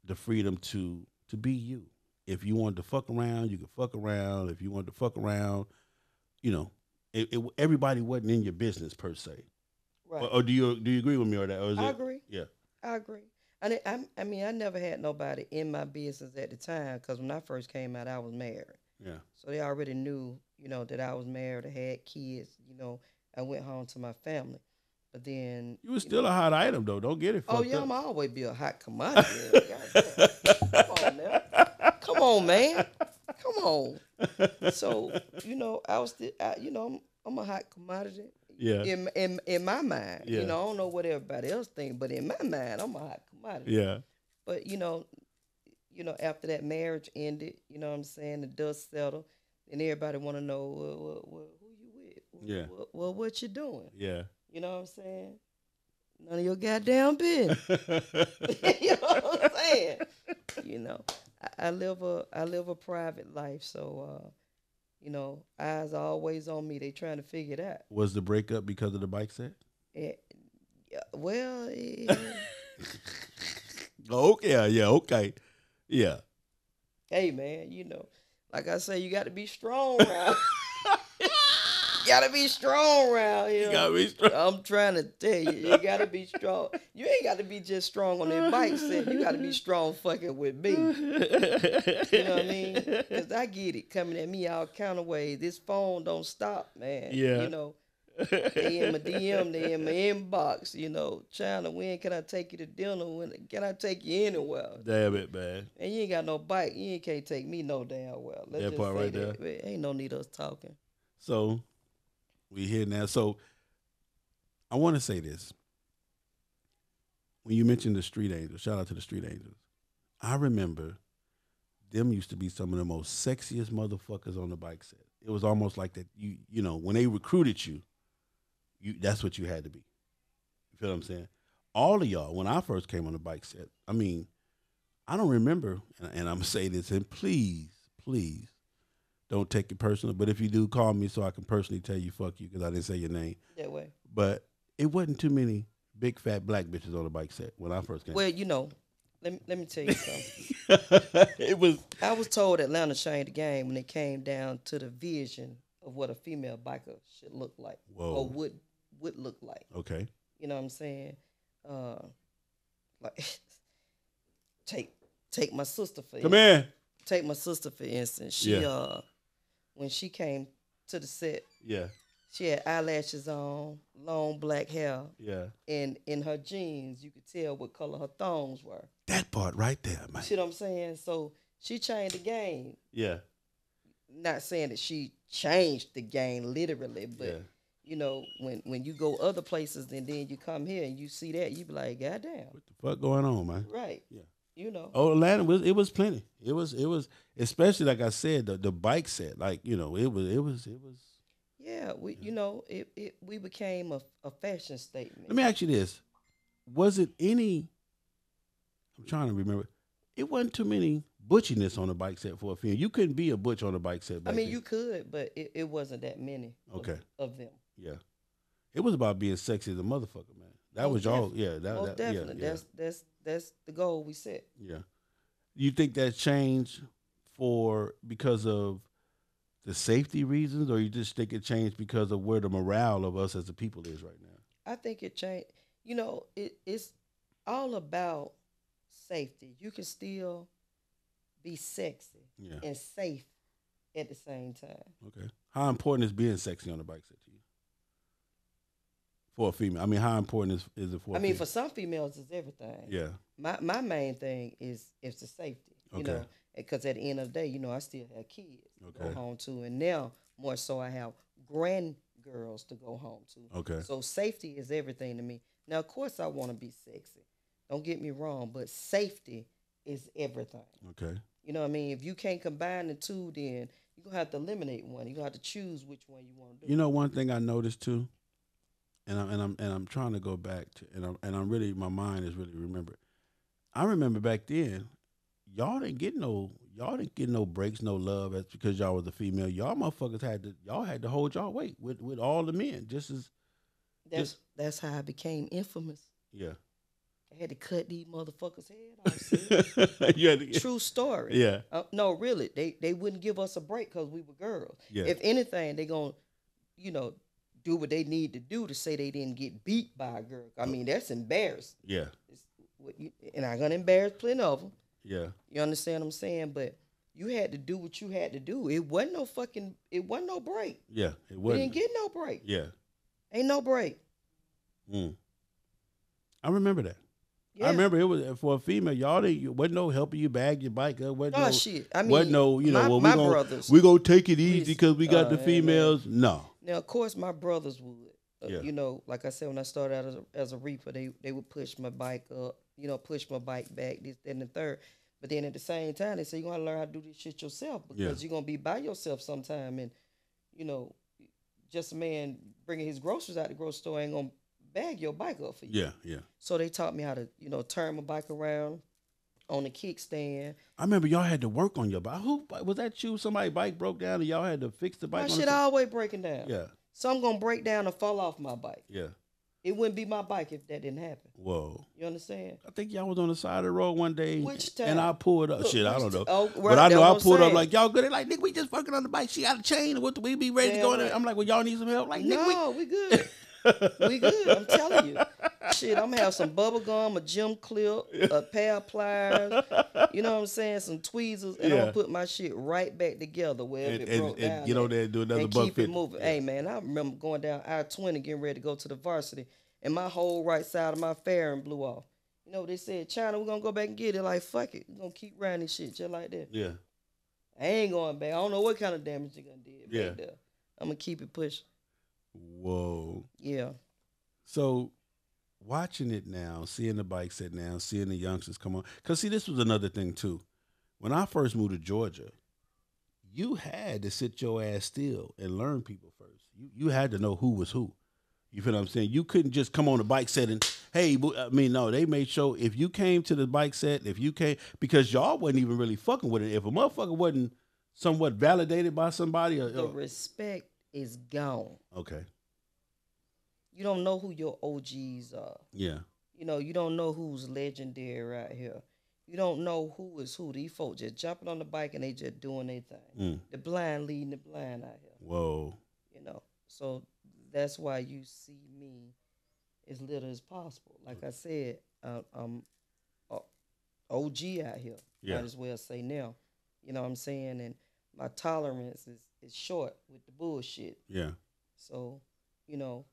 The freedom to be you. If you wanted to fuck around, you could fuck around. If you wanted to fuck around, everybody wasn't in your business per se. Right. Or do you agree with me or that? Or I agree. Yeah. I agree. I mean, I never had nobody in my business at the time because when I first came out, I was married. Yeah. So they already knew, that I was married, I had kids, I went home to my family. But then you was still a hot item though. Don't get it fucked up. Oh yeah, I'm always be a hot commodity. Come on now. Come on, man. Come on. So, I was still I'm a hot commodity. Yeah. In my mind. Yeah. I don't know what everybody else thinks, but in my mind, I'm a hot commodity. Yeah. But after that marriage ended, you know what I'm saying, the dust settled, and everybody want to know, well, who you with? Yeah. Well, what you doing? Yeah. You know what I'm saying? None of your goddamn business. You know what I'm saying? I live a private life, so eyes are always on me. They trying to figure it out. Was the breakup because of the bike set? Well, okay, yeah, okay. Yeah. Hey man, like I say, you got to be strong around. You gotta be strong around here. You gotta be strong. I'm trying to tell you, you gotta be strong. You ain't got to be just strong on that bike set. You got to be strong fucking with me. You know what I mean? Because I get it coming at me all kind of ways. This phone don't stop, man. Yeah. They in my DM, they in my inbox. China, when can I take you to dinner? When can I take you anywhere? Damn it, man. And you ain't got no bike. You can't take me no damn well. Let's that just part say right that. there. Ain't no need us talking. So we here now. So I want to say this. When you mentioned the Street Angels, shout out to the Street Angels. I remember them used to be some of the most sexiest motherfuckers on the bike set. It was almost like that. When they recruited you, that's what you had to be. You feel what I'm saying? All of y'all, when I first came on the bike set, I mean, I don't remember, and I'm gonna say this, and please, don't take it personal. But if you do, call me so I can personally tell you fuck you because I didn't say your name. That way. But it wasn't too many big fat black bitches on the bike set when I first came. Well, let me tell you something. I was told Atlanta changed the game when it came down to the vision of what a female biker should look like. Whoa. Or would look like. Okay. You know what I'm saying? Like take my sister for Come in. Take my sister for instance. She when she came to the set, yeah, she had eyelashes on, long black hair. Yeah. And in her jeans, you could tell what color her thongs were. That part right there, man. You see what I'm saying? So she changed the game. Yeah. Not saying that she changed the game literally, but when you go other places and then you come here and you see that, you be like, God damn. What the fuck going on, man? Right. Yeah. Oh, Atlanta was plenty. It was especially like I said, the bike set, like, it was. Yeah, we we became a fashion statement. Let me ask you this. Was it any, I'm trying to remember, it wasn't too many butchiness on the bike set for a female. You couldn't be a butch on the bike set back then. You could, but it wasn't that many of them. Yeah. It was about being sexy as a motherfucker, man. That was y'all, yeah. Most definitely. Yeah. That's the goal we set. Yeah. You think that changed because of the safety reasons, or you just think it changed because of where the morale of us as a people is right now? I think it changed. It's all about safety. You can still be sexy and safe at the same time. Okay. How important is being sexy on the bike set to you? for a female? I mean, how important is it for? I mean, for some females, it's everything. Yeah. My main thing is the safety. You know, because at the end of the day, you know, I still have kids to go home to, and now more so, I have grandgirls to go home to. Okay. So safety is everything to me. Now, of course, I want to be sexy. Don't get me wrong, but safety is everything. Okay. You know what I mean? If you can't combine the two, then you're going to have to eliminate one. You're going to have to choose which one you want to do. You know, one thing I noticed too, and I'm trying to go back to, and I'm really, my mind is really remembered. I remember back then, y'all didn't get no breaks, no love. That's because y'all was a female. Y'all motherfuckers had to hold y'all weight with all the men. That's how I became infamous. Yeah. I had to cut these motherfuckers' head off. True story. Yeah. No, really. They wouldn't give us a break because we were girls. Yeah. If anything, they going to, you know, do what they need to do to say they didn't get beat by a girl. I mean, that's embarrassing. Yeah. And I'm going to embarrass plenty of them. Yeah. You understand what I'm saying? But you had to do what you had to do. It wasn't no break. Yeah, it wasn't. We didn't get no break. Yeah. Ain't no break. I remember that. Yeah. I remember it was for a female. Y'all wasn't no helping you bag your bike up. Shit. I mean, wasn't no, you know, my brothers. We gonna take it easy because we got the females. Man. No. Now, of course, my brothers would. You know, like I said, when I started out as a reaper, they would push my bike up. You know, push my bike back, this, that, and the third. But then at the same time, they say you're going to learn how to do this shit yourself because you're going to be by yourself sometime. And, you know, just a man bringing his groceries out the grocery store ain't going to bag your bike up for you. Yeah, yeah. So they taught me how to, you know, turn my bike around on the kickstand. I remember y'all had to work on your bike. Who was that? You? Somebody's bike broke down and y'all had to fix the bike? My shit always breaking down. Yeah. So I'm going to break down and fall off my bike. Yeah. It wouldn't be my bike if that didn't happen. Whoa. You understand? I think y'all was on the side of the road one day. Which time? And I pulled up. Look, shit, I don't know. Oh, right, but I know I pulled up like, y'all good. They like, nigga, we just working on the bike. She got a chain. What we be ready to go in there? I'm like, well, y'all need some help? Like, nigga, no, we good. We good. I'm telling you. Shit, I'm gonna have some bubble gum, a gym clip, a pair of pliers, you know what I'm saying, some tweezers, and I'm gonna put my shit right back together wherever it broke down. And get on there and do another and buck keep it moving. Yeah. Hey man, I remember going down I-20 getting ready to go to the varsity, and my whole right side of my fairing blew off. You know what they said, China, we're gonna go back and get it. Like, fuck it. We're gonna keep riding this shit just like that. Yeah. I ain't going back. I don't know what kind of damage you're gonna do back there. I'm gonna keep it pushing. Whoa. Yeah. So watching it now, seeing the bike set now, seeing the youngsters come on. Because, see, this was another thing, too. When I first moved to Georgia, you had to sit your ass still and learn people first. You had to know who was who. You feel what I'm saying? You couldn't just come on the bike set and, hey, I mean, no, they made sure if you came to the bike set, if you came, because y'all wasn't even really fucking with it. If a motherfucker wasn't somewhat validated by somebody. The respect is gone. Okay. You don't know who your OGs are. Yeah. You know, you don't know who's legendary out here. You don't know who is who. These folks just jumping on the bike and they just doing their thing. The blind leading the blind out here. Whoa. You know, so that's why you see me as little as possible. Like I said, I'm OG out here. Yeah. Might as well say now. You know what I'm saying? And my tolerance is short with the bullshit. Yeah. So, you know,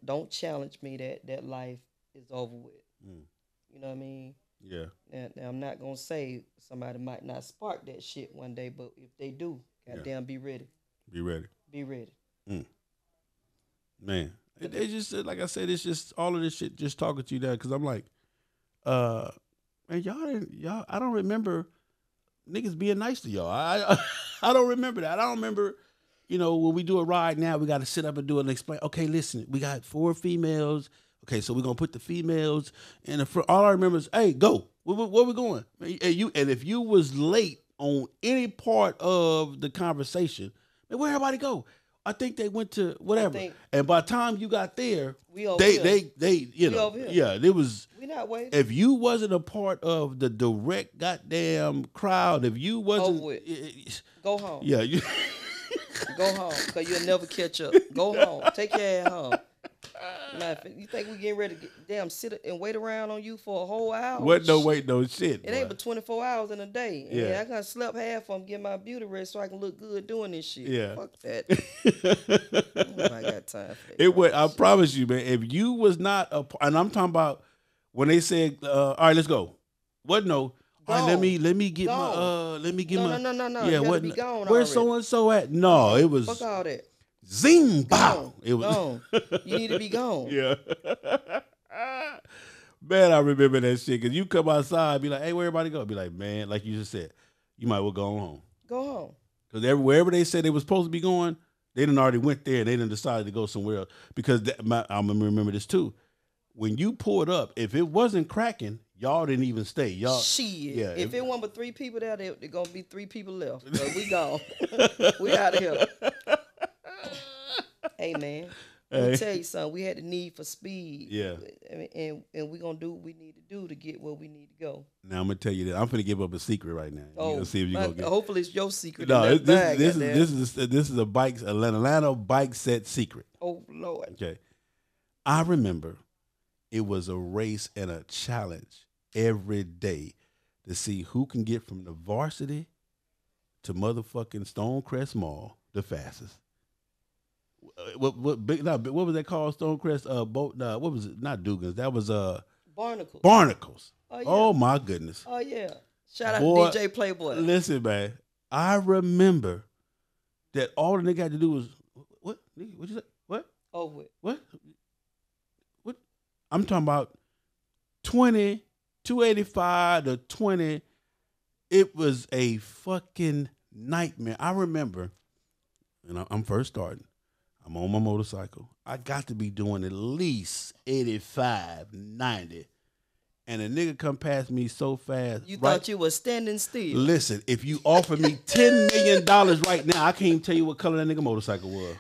don't challenge me that life is over with. You know what I mean? Yeah. Now I'm not gonna say somebody might not spark that shit one day, but if they do, goddamn, be ready. Be ready. Be ready. Man, it's just like I said, it's just all of this shit just talking to you there because I'm like, man, y'all. I don't remember niggas being nice to y'all. I don't remember that. I don't remember. You know, when we do a ride now, we got to sit up and do it and explain. Okay, listen, we got 4 females. Okay, so we're going to put the females in the front. All I remember is, hey, go. Where we going? And if you was late on any part of the conversation, man, where everybody go? I think they went to whatever. And by the time you got there, they you know, there was. We not waiting. If you wasn't a part of the direct goddamn crowd, if you wasn't. Go home. Yeah. Go home, because you'll never catch up. Go home. Take your ass home. Man, you think we getting ready to damn sit and wait around on you for a whole hour? What no wait no shit. It ain't but 24 hours in a day. Yeah. And I gotta sleep half of them, get my beauty rest so I can look good doing this shit. Yeah. Fuck that. I got time for that. It would. I promise you, man. If you was not and I'm talking about when they said, "All right, let's go." What no? All right, let me get my No. Yeah, you what? be gone Where's so and so at? No, it was fuck all that. zing bow. It was gone. You need to be gone. Yeah. Man, I remember that shit. Cause you come outside, be like, "Hey, where everybody go?" Be like, "Man, like you just said, you might well go home." Go home. Cause wherever they said they was supposed to be going, they done already went there. And they done decided to go somewhere else. Because I'm gonna remember this too. When you pulled up, if it wasn't cracking, y'all didn't even stay. Y'all shit. Yeah, if it wasn't but 3 people there, there gonna be 3 people left. So we gone. We out of here. Hey man. Let me tell you something. We had the need for speed. Yeah. And we're going to do what we need to do to get where we need to go. Now, I'm going to tell you that. I'm going to give up a secret right now. Oh, you see if you gonna get hopefully it's your secret. No, this is a bike, an Atlanta bike set secret. Oh, Lord. Okay. I remember it was a race and a challenge every day to see who can get from the Varsity to motherfucking Stonecrest Mall the fastest. What was that called? Stonecrest boat? What was it? Not Dugan's. That was Barnacles. Barnacles. Oh, yeah. Oh my goodness. Oh yeah. Shout out to DJ Playboy. Listen, man. I remember that all the nigga had to do was what? What you say? What? Oh what? What? I'm talking about 285 to 20. It was a fucking nightmare. I remember, and I'm first starting. I'm on my motorcycle. I got to be doing at least 85, 90. And a nigga come past me so fast. You thought you was standing still. Listen, if you offer me $10 million right now, I can't even tell you what color that nigga motorcycle was.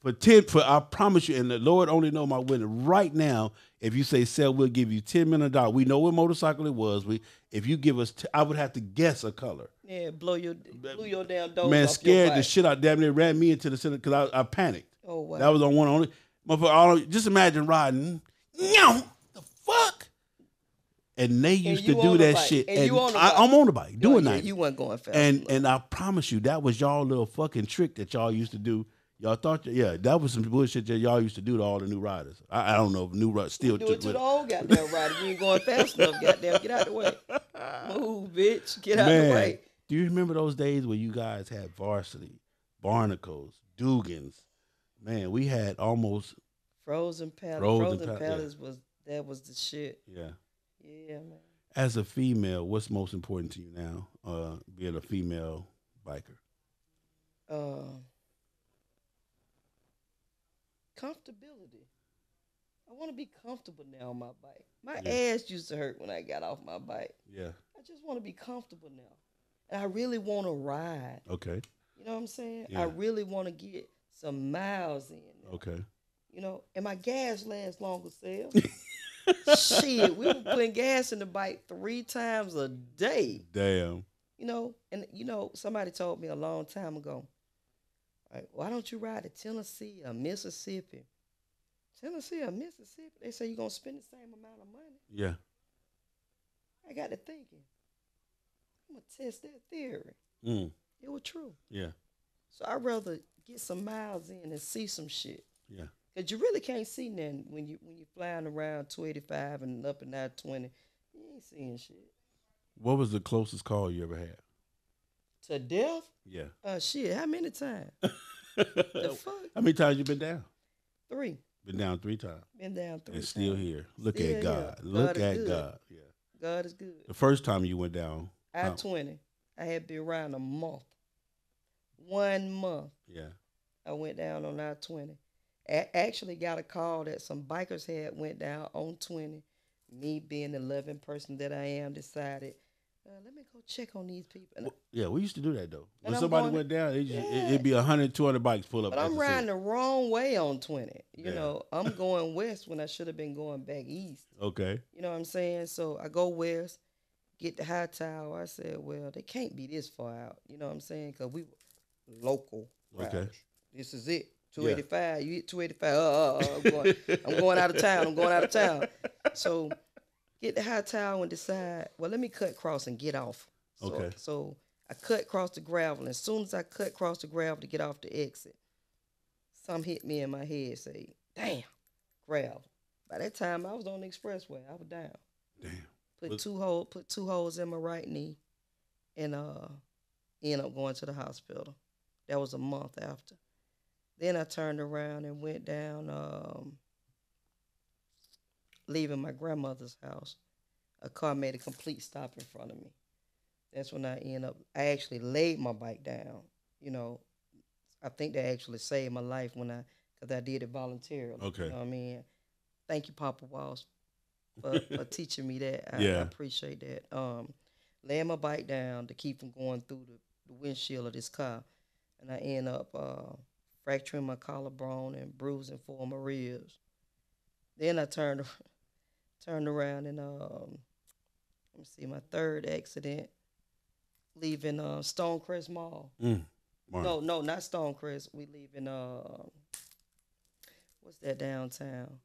I promise you, and the Lord only know my witness. Right now, if you say sell, we'll give you $10 million. We know what motorcycle it was. If you give us, I would have to guess a color. Yeah, blew your damn doors man, off scared your the shit out. Damn near ran me into the center because I panicked. Oh wow, that was on one only. Motherfucker, just imagine riding. The fuck. And they used to do that shit. And I'm on the bike doing that. You weren't going fast. And I promise you, that was y'all little fucking trick that y'all used to do. Y'all thought, that was some bullshit that y'all used to do to all the new riders. I don't know if new riders still do it to the old goddamn riders. You ain't going fast enough, goddamn. Get out the way. Move, bitch. Get out the way. Do you remember those days where you guys had Varsity, Barnacles, Dugan's? Man, we had almost Frozen Palace. Frozen Palace was the shit. Yeah. Yeah, man. As a female, what's most important to you now, being a female biker? Comfortability. I want to be comfortable now on my bike. My ass used to hurt when I got off my bike. Yeah. I just want to be comfortable now. And I really want to ride. Okay. You know what I'm saying? Yeah. I really want to get some miles in now. Okay. You know, and my gas lasts longer, Sal. Shit, we were putting gas in the bike 3 times a day. Damn. You know, and somebody told me a long time ago, like, why don't you ride to Tennessee or Mississippi? Tennessee or Mississippi? They say you're going to spend the same amount of money. Yeah. I got to thinking, I'm going to test that theory. It was true. Yeah. So I'd rather get some miles in and see some shit. Yeah. Because you really can't see nothing when you're flying around 285 and up and down 20. You ain't seeing shit. What was the closest call you ever had? To death? Yeah. Shit, how many times? The fuck? How many times you been down? 3. Been down 3 times. Been down 3 and times. Still here. Look still at God. Here. Look at God. Yeah. God is good. The first time you went down. I-20. I had been around a month. 1 month. Yeah. I went down on I-20. I actually got a call that some bikers had went down on 20. Me being the loving person that I am, decided, let me go check on these people. Well, yeah, we used to do that, though. When And somebody went down, it'd be 100, 200 bikes pull up. But I'm riding the wrong way on 20. You Yeah. know, I'm going west when I should have been going back east. Okay. You know what I'm saying? So I go west, get the high tower. I said, well, they can't be this far out. You know what I'm saying? Because we were local riders. Okay. This is it. 285. You hit 285. I'm going out of town. I'm going out of town. So get the high tower and decide, well, let me cut across and get off. So I cut across the gravel. And as soon as I cut across the gravel to get off the exit, something hit me in my head, say, damn, gravel. By that time, I was on the expressway. I was down. Damn. Put two holes in my right knee, and ended up going to the hospital. That was a month after. Then I turned around and went down, leaving my grandmother's house. A car made a complete stop in front of me. That's when I actually laid my bike down. You know, I think they actually saved my life because I did it voluntarily. Okay. You know what I mean? Thank you, Papa Walls, for teaching me that. I appreciate that. Laying my bike down to keep from going through the windshield of this car. And I end up fracturing my collarbone and bruising 4 of my ribs. Then I turned around and, let me see, my third accident, leaving Stonecrest Mall. Wow. No, not Stonecrest. We leaving, what's that downtown?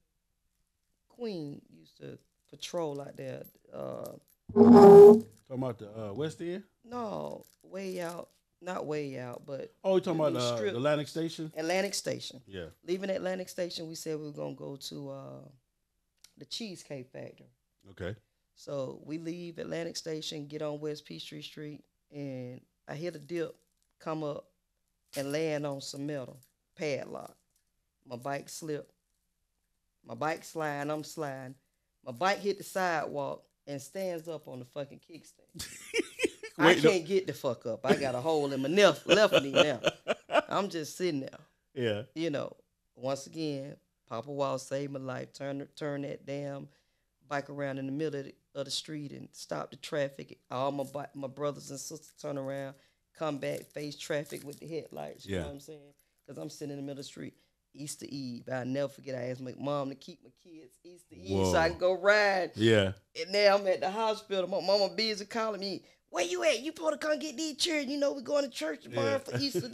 Queen used to patrol out there. Talking about the West End? No, way out. Not way out, but... Oh, you're talking about the Atlantic Station? Atlantic Station. Yeah. Leaving Atlantic Station, we said we were going to go to the Cheesecake Factory. Okay. So we leave Atlantic Station, get on West Peachtree Street, and I hit a dip, come up, and land on some metal, padlock. My bike slipped. My bike sliding, I'm sliding. My bike hit the sidewalk and stands up on the fucking kickstand. I can't get the fuck up. I got a hole in my left knee now. I'm just sitting there. Yeah. You know, once again, Papa Wall saved my life. Turn that damn bike around in the middle of the street and stop the traffic. All my brothers and sisters turn around, come back, face traffic with the headlights. You know what I'm saying? Because I'm sitting in the middle of the street. Easter Eve. I'll never forget. I asked my mom to keep my kids Easter Eve so I can go ride. Yeah. And now I'm at the hospital. My mama busy calling me. Where you at? You supposed to come get these children. You know, we're going to church tomorrow for Easter.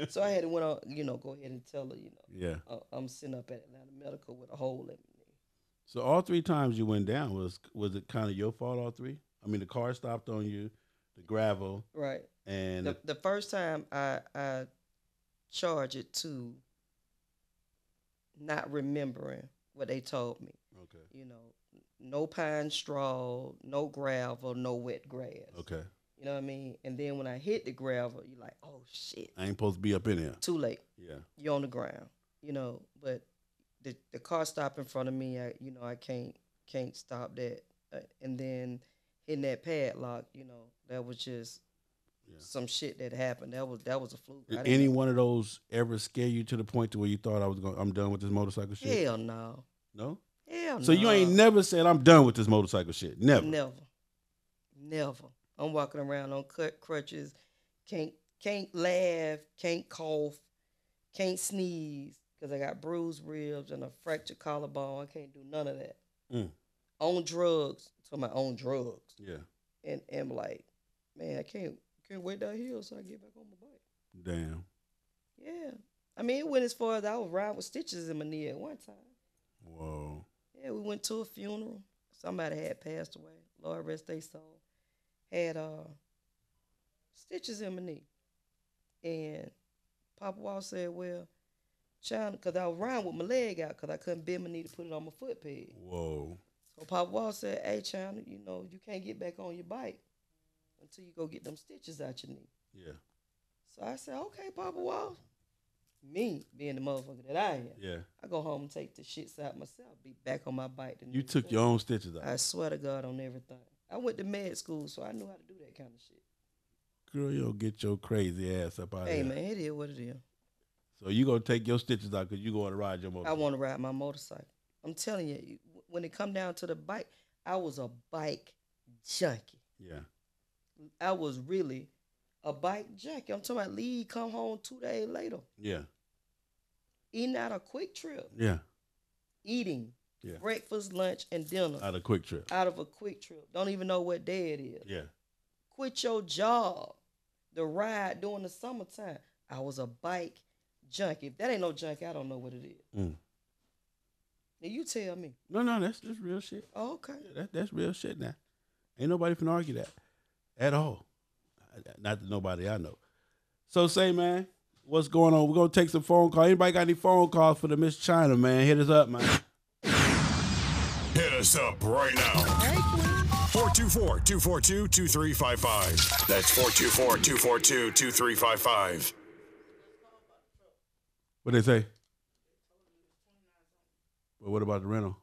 So I had to went on, go ahead and tell her, I'm sitting up at Atlanta Medical with a hole in my knee. So all 3 times you went down, was it kind of your fault, all 3? I mean, the car stopped on you, the gravel. Right. And the first time I charge it to not remembering what they told me. Okay. You know, no pine straw, no gravel, no wet grass. Okay. You know what I mean? And then when I hit the gravel, you're like, oh, shit. I ain't supposed to be up in there. Too late. Yeah. You're on the ground, but the car stopped in front of me. I can't stop that. And then hitting that padlock, that was just some shit that happened. That was a fluke. Did any one of those ever scare you to the point to where you thought I'm done with this motorcycle shit? Hell no. No? Hell no. So you ain't never said I'm done with this motorcycle shit? Never? Never. I'm walking around on crutches, can't laugh, can't cough, can't sneeze because I got bruised ribs and a fractured collarbone. I can't do none of that. On drugs. I'm talking about on drugs. Yeah. And like, man, I can't wait down hill so I get back on my bike. Damn. Yeah. I mean, it went as far as I was riding with stitches in my knee at one time. Whoa. Yeah, we went to a funeral. Somebody had passed away. Lord rest their soul. Had stitches in my knee. And Papa Wall said, well, child, because I was riding with my leg out because I couldn't bend my knee to put it on my foot peg. Whoa. So Papa Wall said, hey, child, you can't get back on your bike until you go get them stitches out your knee. Yeah. So I said, okay, Papa Wall. Me being the motherfucker that I am. Yeah. I go home and take the shits out myself. Be back on my bike. You took your own stitches out. I swear to God on everything. I went to med school, so I knew how to do that kind of shit. Girl, you'll get your crazy ass up out of here. Hey, man, it is what it is. So you going to take your stitches out because you going to ride your motorcycle? I want to ride my motorcycle. I'm telling you, when it come down to the bike, I was a bike junkie. Yeah. I was really a bike junkie. I'm talking about leave, come home 2 days later. Yeah. Eating out a quick trip. Yeah. Eating. Yeah. Breakfast, lunch, and dinner. Out of a quick trip. Out of a quick trip. Don't even know what day it is. Yeah. Quit your job. The ride during the summertime. I was a bike junk. If that ain't no junk, I don't know what it is. Now you tell me. No, that's just real shit. Oh, okay. Yeah, that's real shit now. Ain't nobody finna argue that at all. Not that nobody I know. So say, man, what's going on? We're gonna take some phone calls. Anybody got any phone calls for the Miss China, man? Hit us up, man. Hit us up right now. 424-242-2355. That's 424-242-2355. What they say? Well, what about the rental?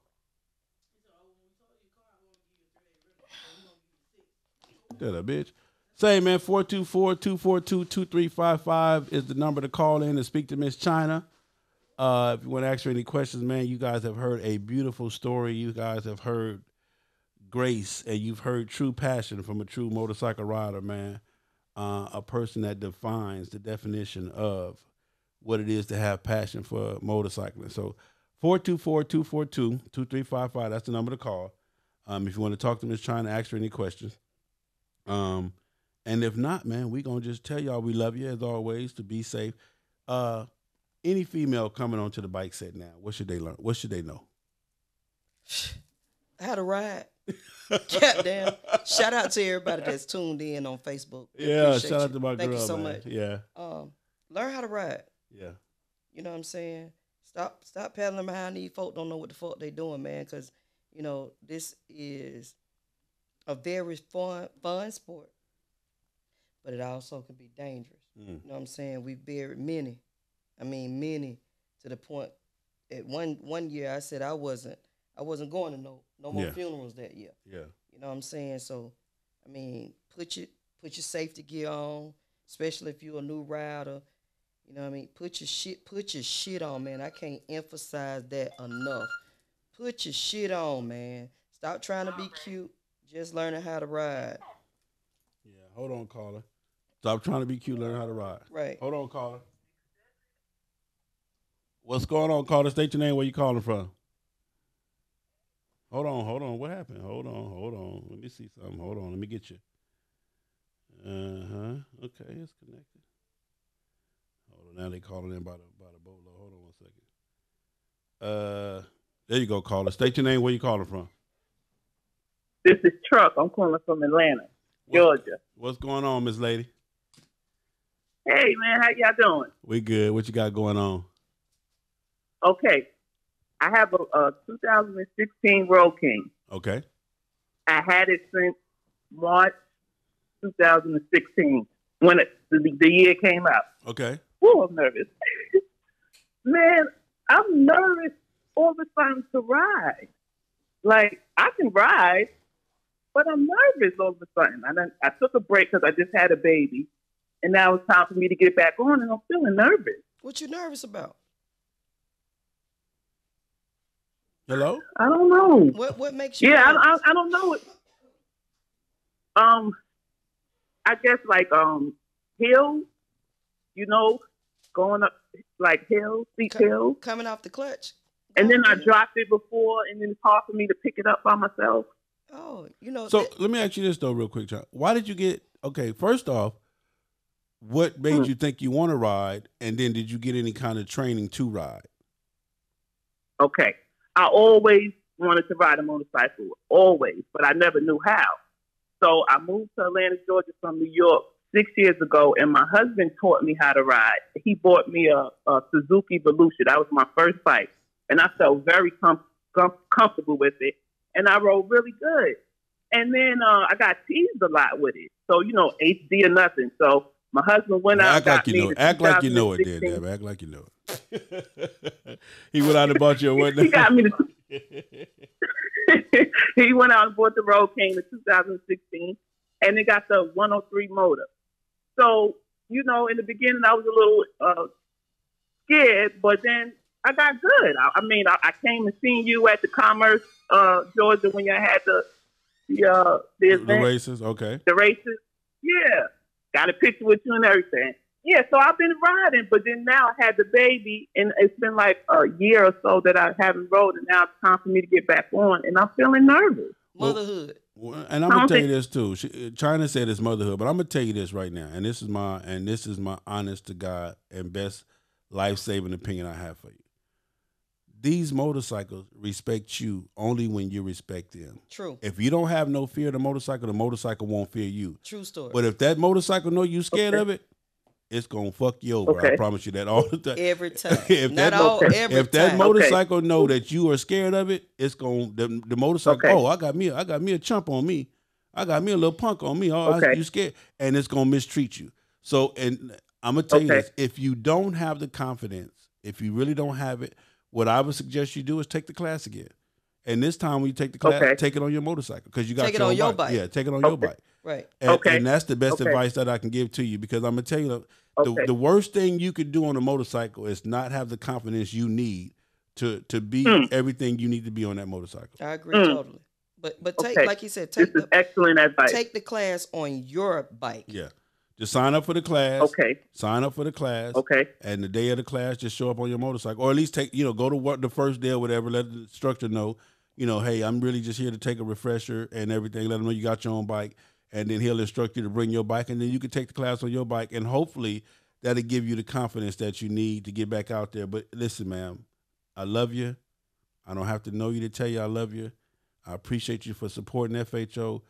That a bitch. Say, man, 424-242-2355 is the number to call in and speak to Miss China. If you want to ask her any questions, man, you guys have heard a beautiful story. You guys have heard grace, and you've heard true passion from a true motorcycle rider, man. A person that defines the definition of what it is to have passion for motorcycling. So 424-242-2355, that's the number to call. If you want to talk to Miss China, ask her any questions. And if not, man, we going to just tell y'all we love you as always, to be safe. Any female coming onto the bike set now, what should they learn? What should they know? How to ride. Goddamn. Shout out to everybody that's tuned in on Facebook. Yeah, shout out to my girl. Thank you so man. much. Yeah. Learn how to ride. Yeah. You know what I'm saying? Stop paddling behind these folk. Don't know what the fuck they doing, man. Because, you know, this is a very fun sport. But it also can be dangerous. You know what I'm saying? We buried many to the point. At one year, I said I wasn't going to no more funerals that year. Yeah. You know what I'm saying? So, I mean, put your safety gear on, especially if you're a new rider. You know what I mean? Put your shit on, man. I can't emphasize that enough. Put your shit on, man. Stop trying to be cute. Just learning how to ride. Yeah. Hold on, caller. Stop trying to be cute. Learn how to ride. Right. Hold on, caller. What's going on, caller? State your name. Where you calling from? Hold on. What happened? Hold on. Let me see something. Hold on. Let me get you. Okay, it's connected. Hold on. Now they calling in by the bolo. Hold on 1 second. There you go, caller. State your name. Where you calling from? This is Truck. I'm calling from Atlanta, Georgia. What's going on, Miss Lady? Hey, man. How y'all doing? We good. What you got going on? Okay. I have a 2016 Road King. Okay. I had it since March 2016 when the year came out. Okay. Whoa, I'm nervous. Man, I'm nervous all the time to ride. Like, I can ride, but I'm nervous all the time. I took a break because I just had a baby, and now it's time for me to get back on, and I'm feeling nervous. What you nervous about? Hello? I don't know. What makes you? Yeah, nervous? I don't know. I guess like hills, you know, going up like hills, steep hills. Coming off the clutch. And then I dropped it before, and then it's hard for me to pick it up by myself. Oh, you know. So let me ask you this though, real quick, John. Why did you get? Okay, first off, what made you think you want to ride, and then did you get any kind of training to ride? Okay, I always wanted to ride a motorcycle, always, but I never knew how. So I moved to Atlanta, Georgia from New York 6 years ago, and my husband taught me how to ride. He bought me a Suzuki Volusia. That was my first bike, and I felt very comfortable with it, and I rode really good. And then I got teased a lot with it. So, you know, HD or nothing. So my husband went out. Act like you know it. Act like you know it, then, Deb. Act like you know it. He went out and bought you a what? He got me to. He went out and bought the Road King in 2016, and it got the 103 motor. So, you know, in the beginning, I was a little scared, but then I got good. I mean, I came and seen you at the Commerce, Georgia, when you had the races. Okay. The races. Yeah. Got a picture with you and everything. Yeah, so I've been riding, but then now I had the baby, and it's been like a year or so that I haven't rode, and now it's time for me to get back on, and I'm feeling nervous. Motherhood. Well, and I'm gonna tell you this too. China said it's motherhood, but I'm gonna tell you this right now, and this is my honest to God and best life-saving opinion I have for you. These motorcycles respect you only when you respect them. True. If you don't have no fear of the motorcycle won't fear you. True story. But if that motorcycle know you scared of it, it's gonna fuck you over. I promise you that all the time. Every time. if Every that time. motorcycle know that you are scared of it, it's gonna the motorcycle. Okay. Oh, I got me a chump on me. I got me a little punk on me. Oh, you scared, and it's gonna mistreat you. So, and I'm gonna tell you this: if you don't have the confidence, if you really don't have it, what I would suggest you do is take the class again. And this time when you take the class, take it on your motorcycle because you got take it on your bike. Yeah, take it on your bike. Right. And that's the best advice that I can give to you because I'm gonna tell you the worst thing you could do on a motorcycle is not have the confidence you need to be everything you need to be on that motorcycle. I agree totally. But take like you said, take this is excellent advice. Take the class on your bike. Yeah. Just sign up for the class. Okay. Sign up for the class. Okay. And the day of the class, just show up on your motorcycle, or at least go to work the first day or whatever. Let the instructor know, hey, I'm really just here to take a refresher and everything. Let them know you got your own bike, and then he'll instruct you to bring your bike, and then you can take the class on your bike, and hopefully that'll give you the confidence that you need to get back out there. But listen, ma'am, I love you. I don't have to know you to tell you I love you. I appreciate you for supporting FHO,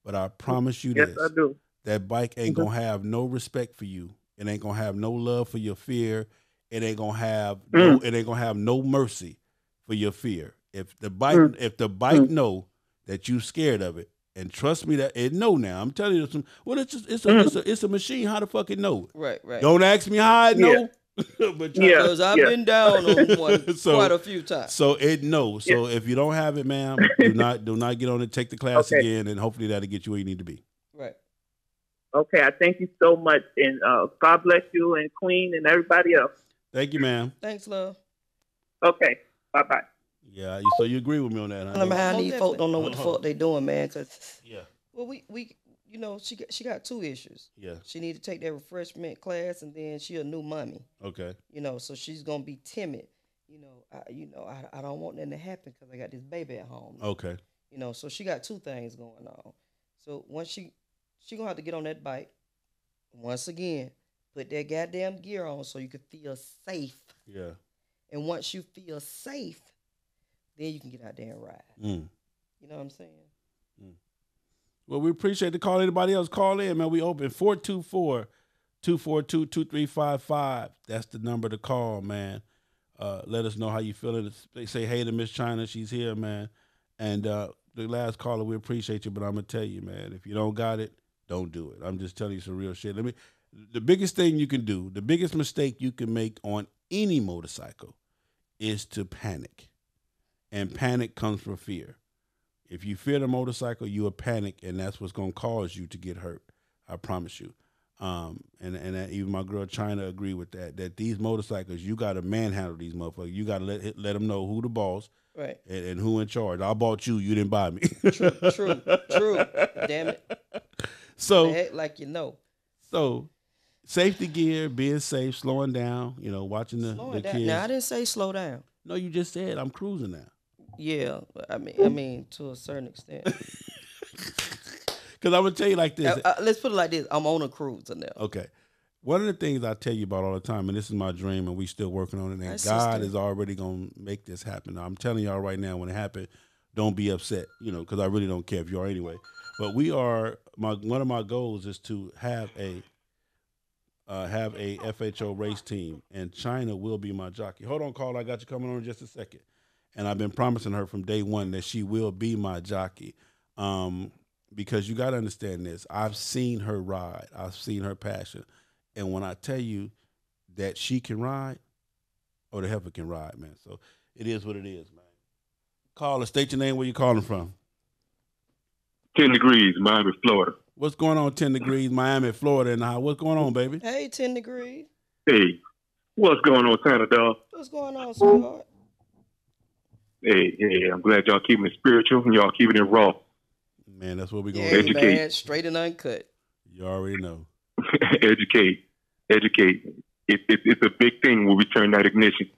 but I promise you this. Yes, I do. That bike ain't gonna have no respect for you. It ain't gonna have no love for your fear. It ain't gonna have no mercy for your fear. If the bike know that you scared of it, and trust me that it know now. I'm telling you it's a machine. How the fuck it know? Right. Don't ask me how I know. Because I've been down on one quite a few times. So it knows. So if you don't have it, ma'am, do not get on it. Take the class again, and hopefully that'll get you where you need to be. Right. Okay, I thank you so much, and God bless you and Queen and everybody else. Thank you, ma'am. Thanks, love. Okay, bye-bye. Yeah, so you agree with me on that, huh? How these folks don't know what the fuck they doing, man. Cause yeah. Well, we she got two issues. Yeah. She need to take that refreshment class, and then she a new mommy. Okay. So she's gonna be timid. I don't want that to happen because I got this baby at home. Okay. So she got two things going on. So once she gonna have to get on that bike. Once again, put that goddamn gear on so you can feel safe. Yeah. And once you feel safe, then you can get out there and ride. You know what I'm saying? Well, we appreciate the call. Anybody else call in, man? We open 424-242-2355. That's the number to call, man. Let us know how you feeling. They say hey to Miss China. She's here, man. And the last caller, we appreciate you, but I'm going to tell you, man, if you don't got it, don't do it. I'm just telling you some real shit. The biggest thing you can do, the biggest mistake you can make on any motorcycle is to panic. And panic comes from fear. If you fear the motorcycle, you will panic, and that's what's going to cause you to get hurt. I promise you. And even my girl China agree with that these motorcycles, you got to manhandle these motherfuckers. You got to let them know who the boss. Right. And who in charge. I bought you. You didn't buy me. True. Damn it. So act like you know. So safety gear, being safe, slowing down, watching the kids. Now I didn't say slow down. No, you just said I'm cruising now. Yeah, I mean to a certain extent. Because I'm gonna tell you like this. Let's put it like this. I'm on a cruiser now. Okay. One of the things I tell you about all the time, and this is my dream, and we still working on it, and God is already gonna make this happen. Now, I'm telling y'all right now, when it happens, don't be upset, because I really don't care if you are anyway. But one of my goals is to have a FHO race team, and China will be my jockey. Hold on, Carl, I got you coming on in just a second. And I've been promising her from day one that she will be my jockey, because you got to understand this. I've seen her ride. I've seen her passion. And when I tell you that she can ride, the heifer can ride, man. So it is what it is, man. Caller, state your name, where you calling from. 10 degrees, Miami, Florida. What's going on, 10 degrees, Miami, Florida, and how? What's going on, baby? Hey, 10 degrees. Hey, what's going on, Santa Dog? What's going on, sweetheart? Hey, I'm glad y'all keeping it spiritual and y'all keeping it raw. Man, that's what we're going to do. Educate. Man, straight and uncut. You already know. Educate. It's a big thing when we turn that ignition.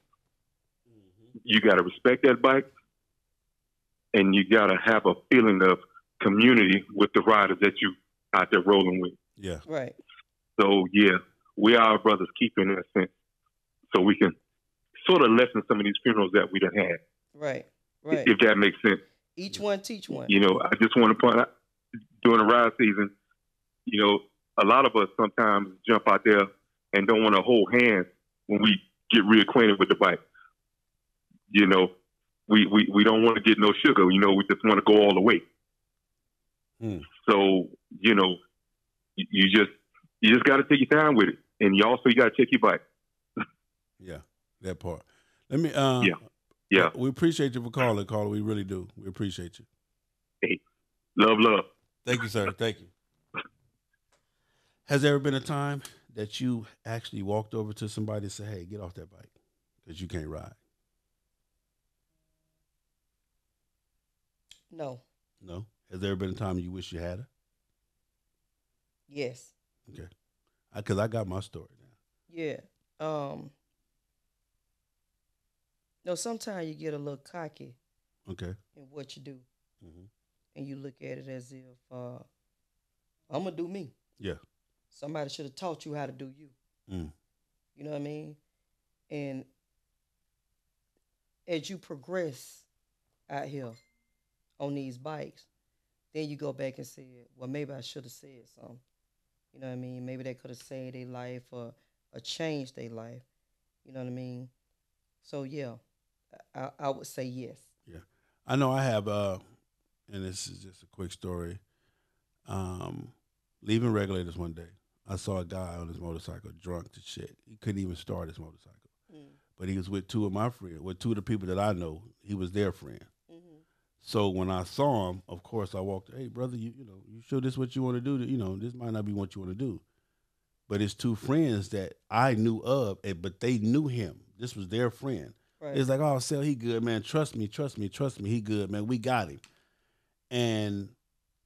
Mm-hmm. You got to respect that bike, and you got to have a feeling of community with the riders that you out there rolling with. Yeah. Right. So, yeah, we are brothers keeping in a sense. so we can sort of lessen some of these funerals that we done had. Right. Right. If that makes sense. Each one teach one. You know, I just want to point out, during the ride season, you know, a lot of us sometimes jump out there and don't want to hold hands when we get reacquainted with the bike. You know, we don't want to get no sugar. You know, we just want to go all the way. So, you know, you just got to take your time with it, and you got to check your bike. Yeah, that part. Let me. Yeah. We appreciate you for calling, caller. We really do. We appreciate you. Hey, love. Thank you, sir. Thank you. Has there ever been a time that you actually walked over to somebody and said, "Hey, get off that bike because you can't ride"? No. No. Has there ever been a time you wish you had her? Yes. Okay. Because I got my story now. Yeah. No, sometimes you get a little cocky. Okay. In what you do. And you look at it as if, I'm going to do me. Yeah. Somebody should have taught you how to do you. You know what I mean? And as you progress out here on these bikes, then you go back and say, well, maybe I should have said something. You know what I mean? Maybe they could have saved their life or changed their life. You know what I mean? So, yeah, I would say yes. Yeah. I know I have, and this is just a quick story. Leaving Regulators one day, I saw a guy on his motorcycle drunk to shit. He couldn't even start his motorcycle. But he was with two of my friends, with two of the people that I know. He was their friend. So when I saw him, of course, I walked, hey, brother, you know, you sure this is what you want to do? You know, this might not be what you want to do. But it's two friends that I knew of, but they knew him. This was their friend. Right. It's like, oh, Sel, he good, man. Trust me. He good, man. We got him. And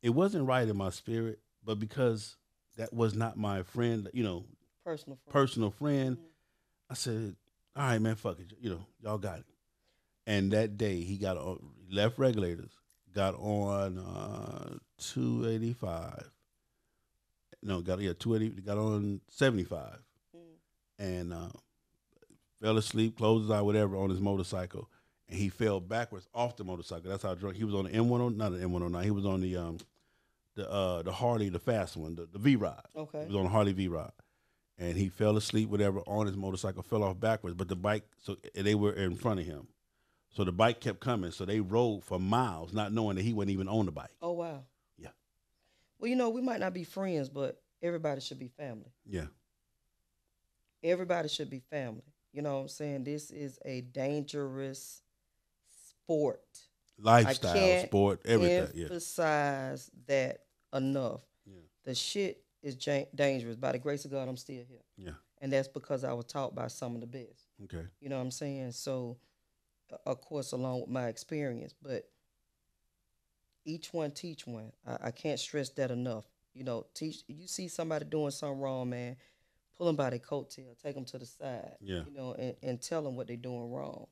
it wasn't right in my spirit, but because that was not my friend, you know, personal friend, I said, all right, man, fuck it. You know, y'all got it. And that day he got on, left Regulators, got on 285. No, got 280. Got on 75, and fell asleep, closed his eye, whatever, on his motorcycle, and he fell backwards off the motorcycle. That's how drunk he was on the M109, not the M109. He was on the Harley, the fast one, the V Rod. Okay, he was on the Harley V Rod. And he fell asleep, whatever, on his motorcycle, fell off backwards. But the bike, so they were in front of him. So the bike kept coming. So they rode for miles, not knowing that he wasn't even on the bike. Oh, wow. Yeah. Well, you know, we might not be friends, but everybody should be family. Yeah. Everybody should be family. You know what I'm saying? This is a dangerous sport. Lifestyle, sport, everything. I can't emphasize that enough. Yeah. The shit is dangerous. By the grace of God, I'm still here. Yeah. And that's because I was taught by some of the best. Okay. You know what I'm saying? So, of course, along with my experience, but each one teach one. I can't stress that enough. You know, you see somebody doing something wrong, man, pull them by their coattail, take them to the side. Yeah. You know, and tell them what they're doing wrong.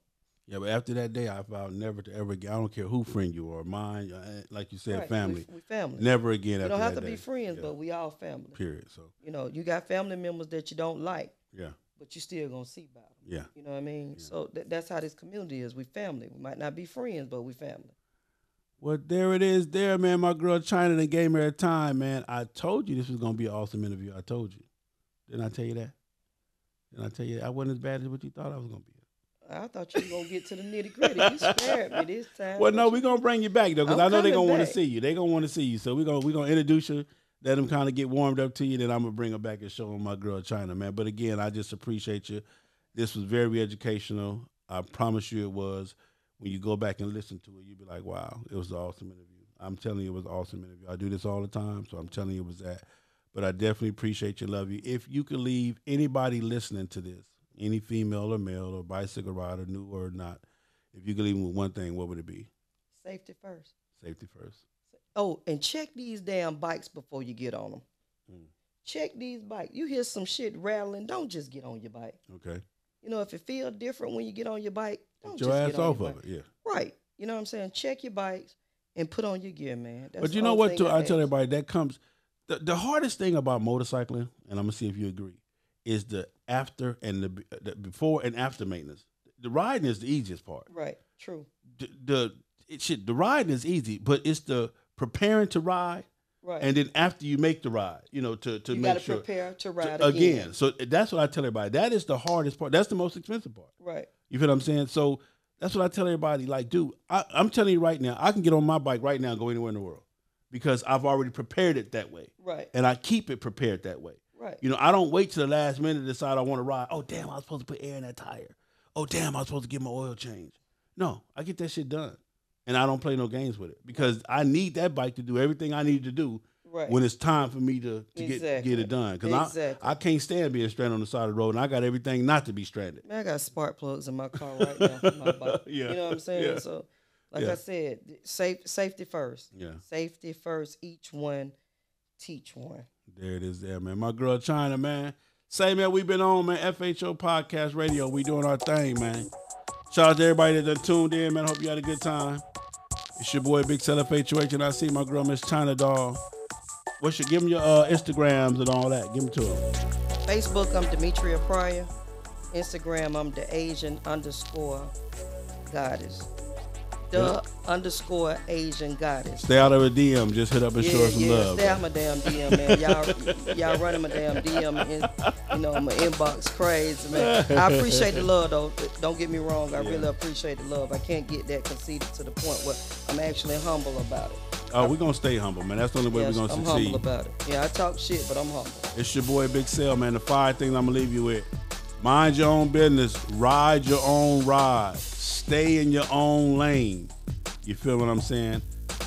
Yeah, but after that day, I vowed never to ever again. I don't care who friend you are, mine, like you said, right. Family. We family. Never again. You don't have to be friends, but we all family. Period. So you know, you got family members that you don't like. Yeah. But you still gonna see about them. Yeah. You know what I mean? Yeah. So that's how this community is. We family. We might not be friends, but we family. Well, there it is, there, man. My girl China that gave me her time, man. I told you this was gonna be an awesome interview. I told you. Didn't I tell you that? Didn't I tell you that? I wasn't as bad as what you thought I was gonna be. I thought you were going to get to the nitty-gritty. You spared me this time. Well, no, we're going to bring you back, though, because I know they're going to want to see you. They're going to want to see you. So we're gonna introduce you, let them kind of get warmed up to you, then I'm going to bring her back and show them my girl China, man. But, again, I just appreciate you. This was very educational. I promise you it was. When you go back and listen to it, you'll be like, wow, it was an awesome interview. I'm telling you it was an awesome interview. I do this all the time, so I'm telling you it was that. But I definitely appreciate you, love you. If you could leave anybody listening to this, any female or male or bicycle rider, new or not, if you could leave them with one thing, what would it be? Safety first. Safety first. Oh, and check these damn bikes before you get on them. Check these bikes. You hear some shit rattling, don't just get on your bike. Okay. You know, if it feels different when you get on your bike, don't get your just ass get on off your of bike. it, yeah. Right. You know what I'm saying? Check your bikes and put on your gear, man. That's but you know what, too? I tell everybody that comes, the hardest thing about motorcycling, and I'm going to see if you agree, is the after and the before and after maintenance. The riding is the easiest part. Right. True. The riding is easy, but it's the preparing to ride. Right. And then after you make the ride, to you make gotta sure prepare to ride again. So that's what I tell everybody. That is the hardest part. That's the most expensive part. Right. You feel what I'm saying? So that's what I tell everybody. Like, dude, I'm telling you right now, I can get on my bike right now and go anywhere in the world because I've already prepared it that way. Right. And I keep it prepared that way. Right. I don't wait till the last minute to decide I want to ride. Oh, damn, I was supposed to put air in that tire. Oh, damn, I was supposed to get my oil changed. No, I get that shit done. And I don't play no games with it because I need that bike to do everything I need to do when it's time for me to get it done. Because I can't stand being stranded on the side of the road, and I got everything not to be stranded. Man, I got spark plugs in my car right now for my bike. Yeah. You know what I'm saying? Yeah. So, like I said, safety first. Yeah. Safety first. Each one, teach one. There it is there, man. My girl China, man. Say, man, we been on, man. FHO Podcast Radio. We doing our thing, man. Shout out to everybody that tuned in, man. Hope you had a good time. It's your boy, Big Cell FHOH, and I see my girl, Miss China Doll. Give them your Instagrams and all that. Give them to them. Facebook, I'm Demetria Pryor. Instagram, I'm the Asian _goddess. _Asian goddess. Stay out of a DM. Just hit up and show us some love. Stay out my damn DM, man. Y'all running my damn DM and my inbox crazy, man. I appreciate the love though. Don't get me wrong. I really appreciate the love. I can't get that conceited to the point where I'm actually humble about it. Oh, we're going to stay humble, man. That's the only way we're going to succeed. I'm humble about it. Yeah, I talk shit, but I'm humble. It's your boy, Big Cell, man. The 5 things I'm going to leave you with. Mind your own business. Ride your own ride. Stay in your own lane. You feel what I'm saying?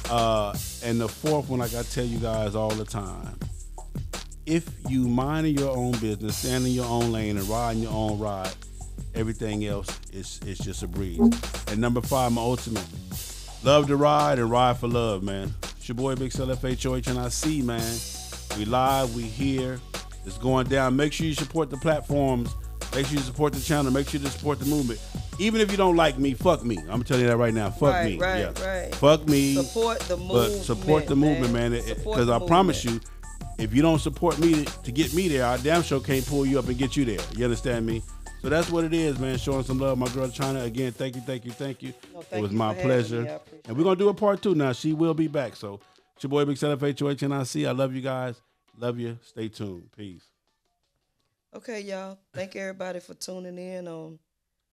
And the 4th one, like I tell you guys all the time, if you minding your own business, stand in your own lane, and riding your own ride, everything else is just a breeze. And number 5, my ultimate. Love to ride and ride for love, man. It's your boy, Big Cell FHOH, and I see, man. We live, we here. It's going down. Make sure you support the platforms. Make sure you support the channel. Make sure you support the movement. Even if you don't like me, fuck me. I'm going to tell you that right now. Fuck me. Right. Fuck me. Support the movement. But support the movement, man. Because I promise you, if you don't support me to get me there, I damn sure can't pull you up and get you there. You understand me? So that's what it is, man. Showing some love. My girl China, again, thank you. No, it was my pleasure. And we're going to do a part 2 now. She will be back. So it's your boy, Big Cell FHOH, and I see. I love you guys. Love you. Stay tuned. Peace. Okay, y'all. Thank everybody for tuning in on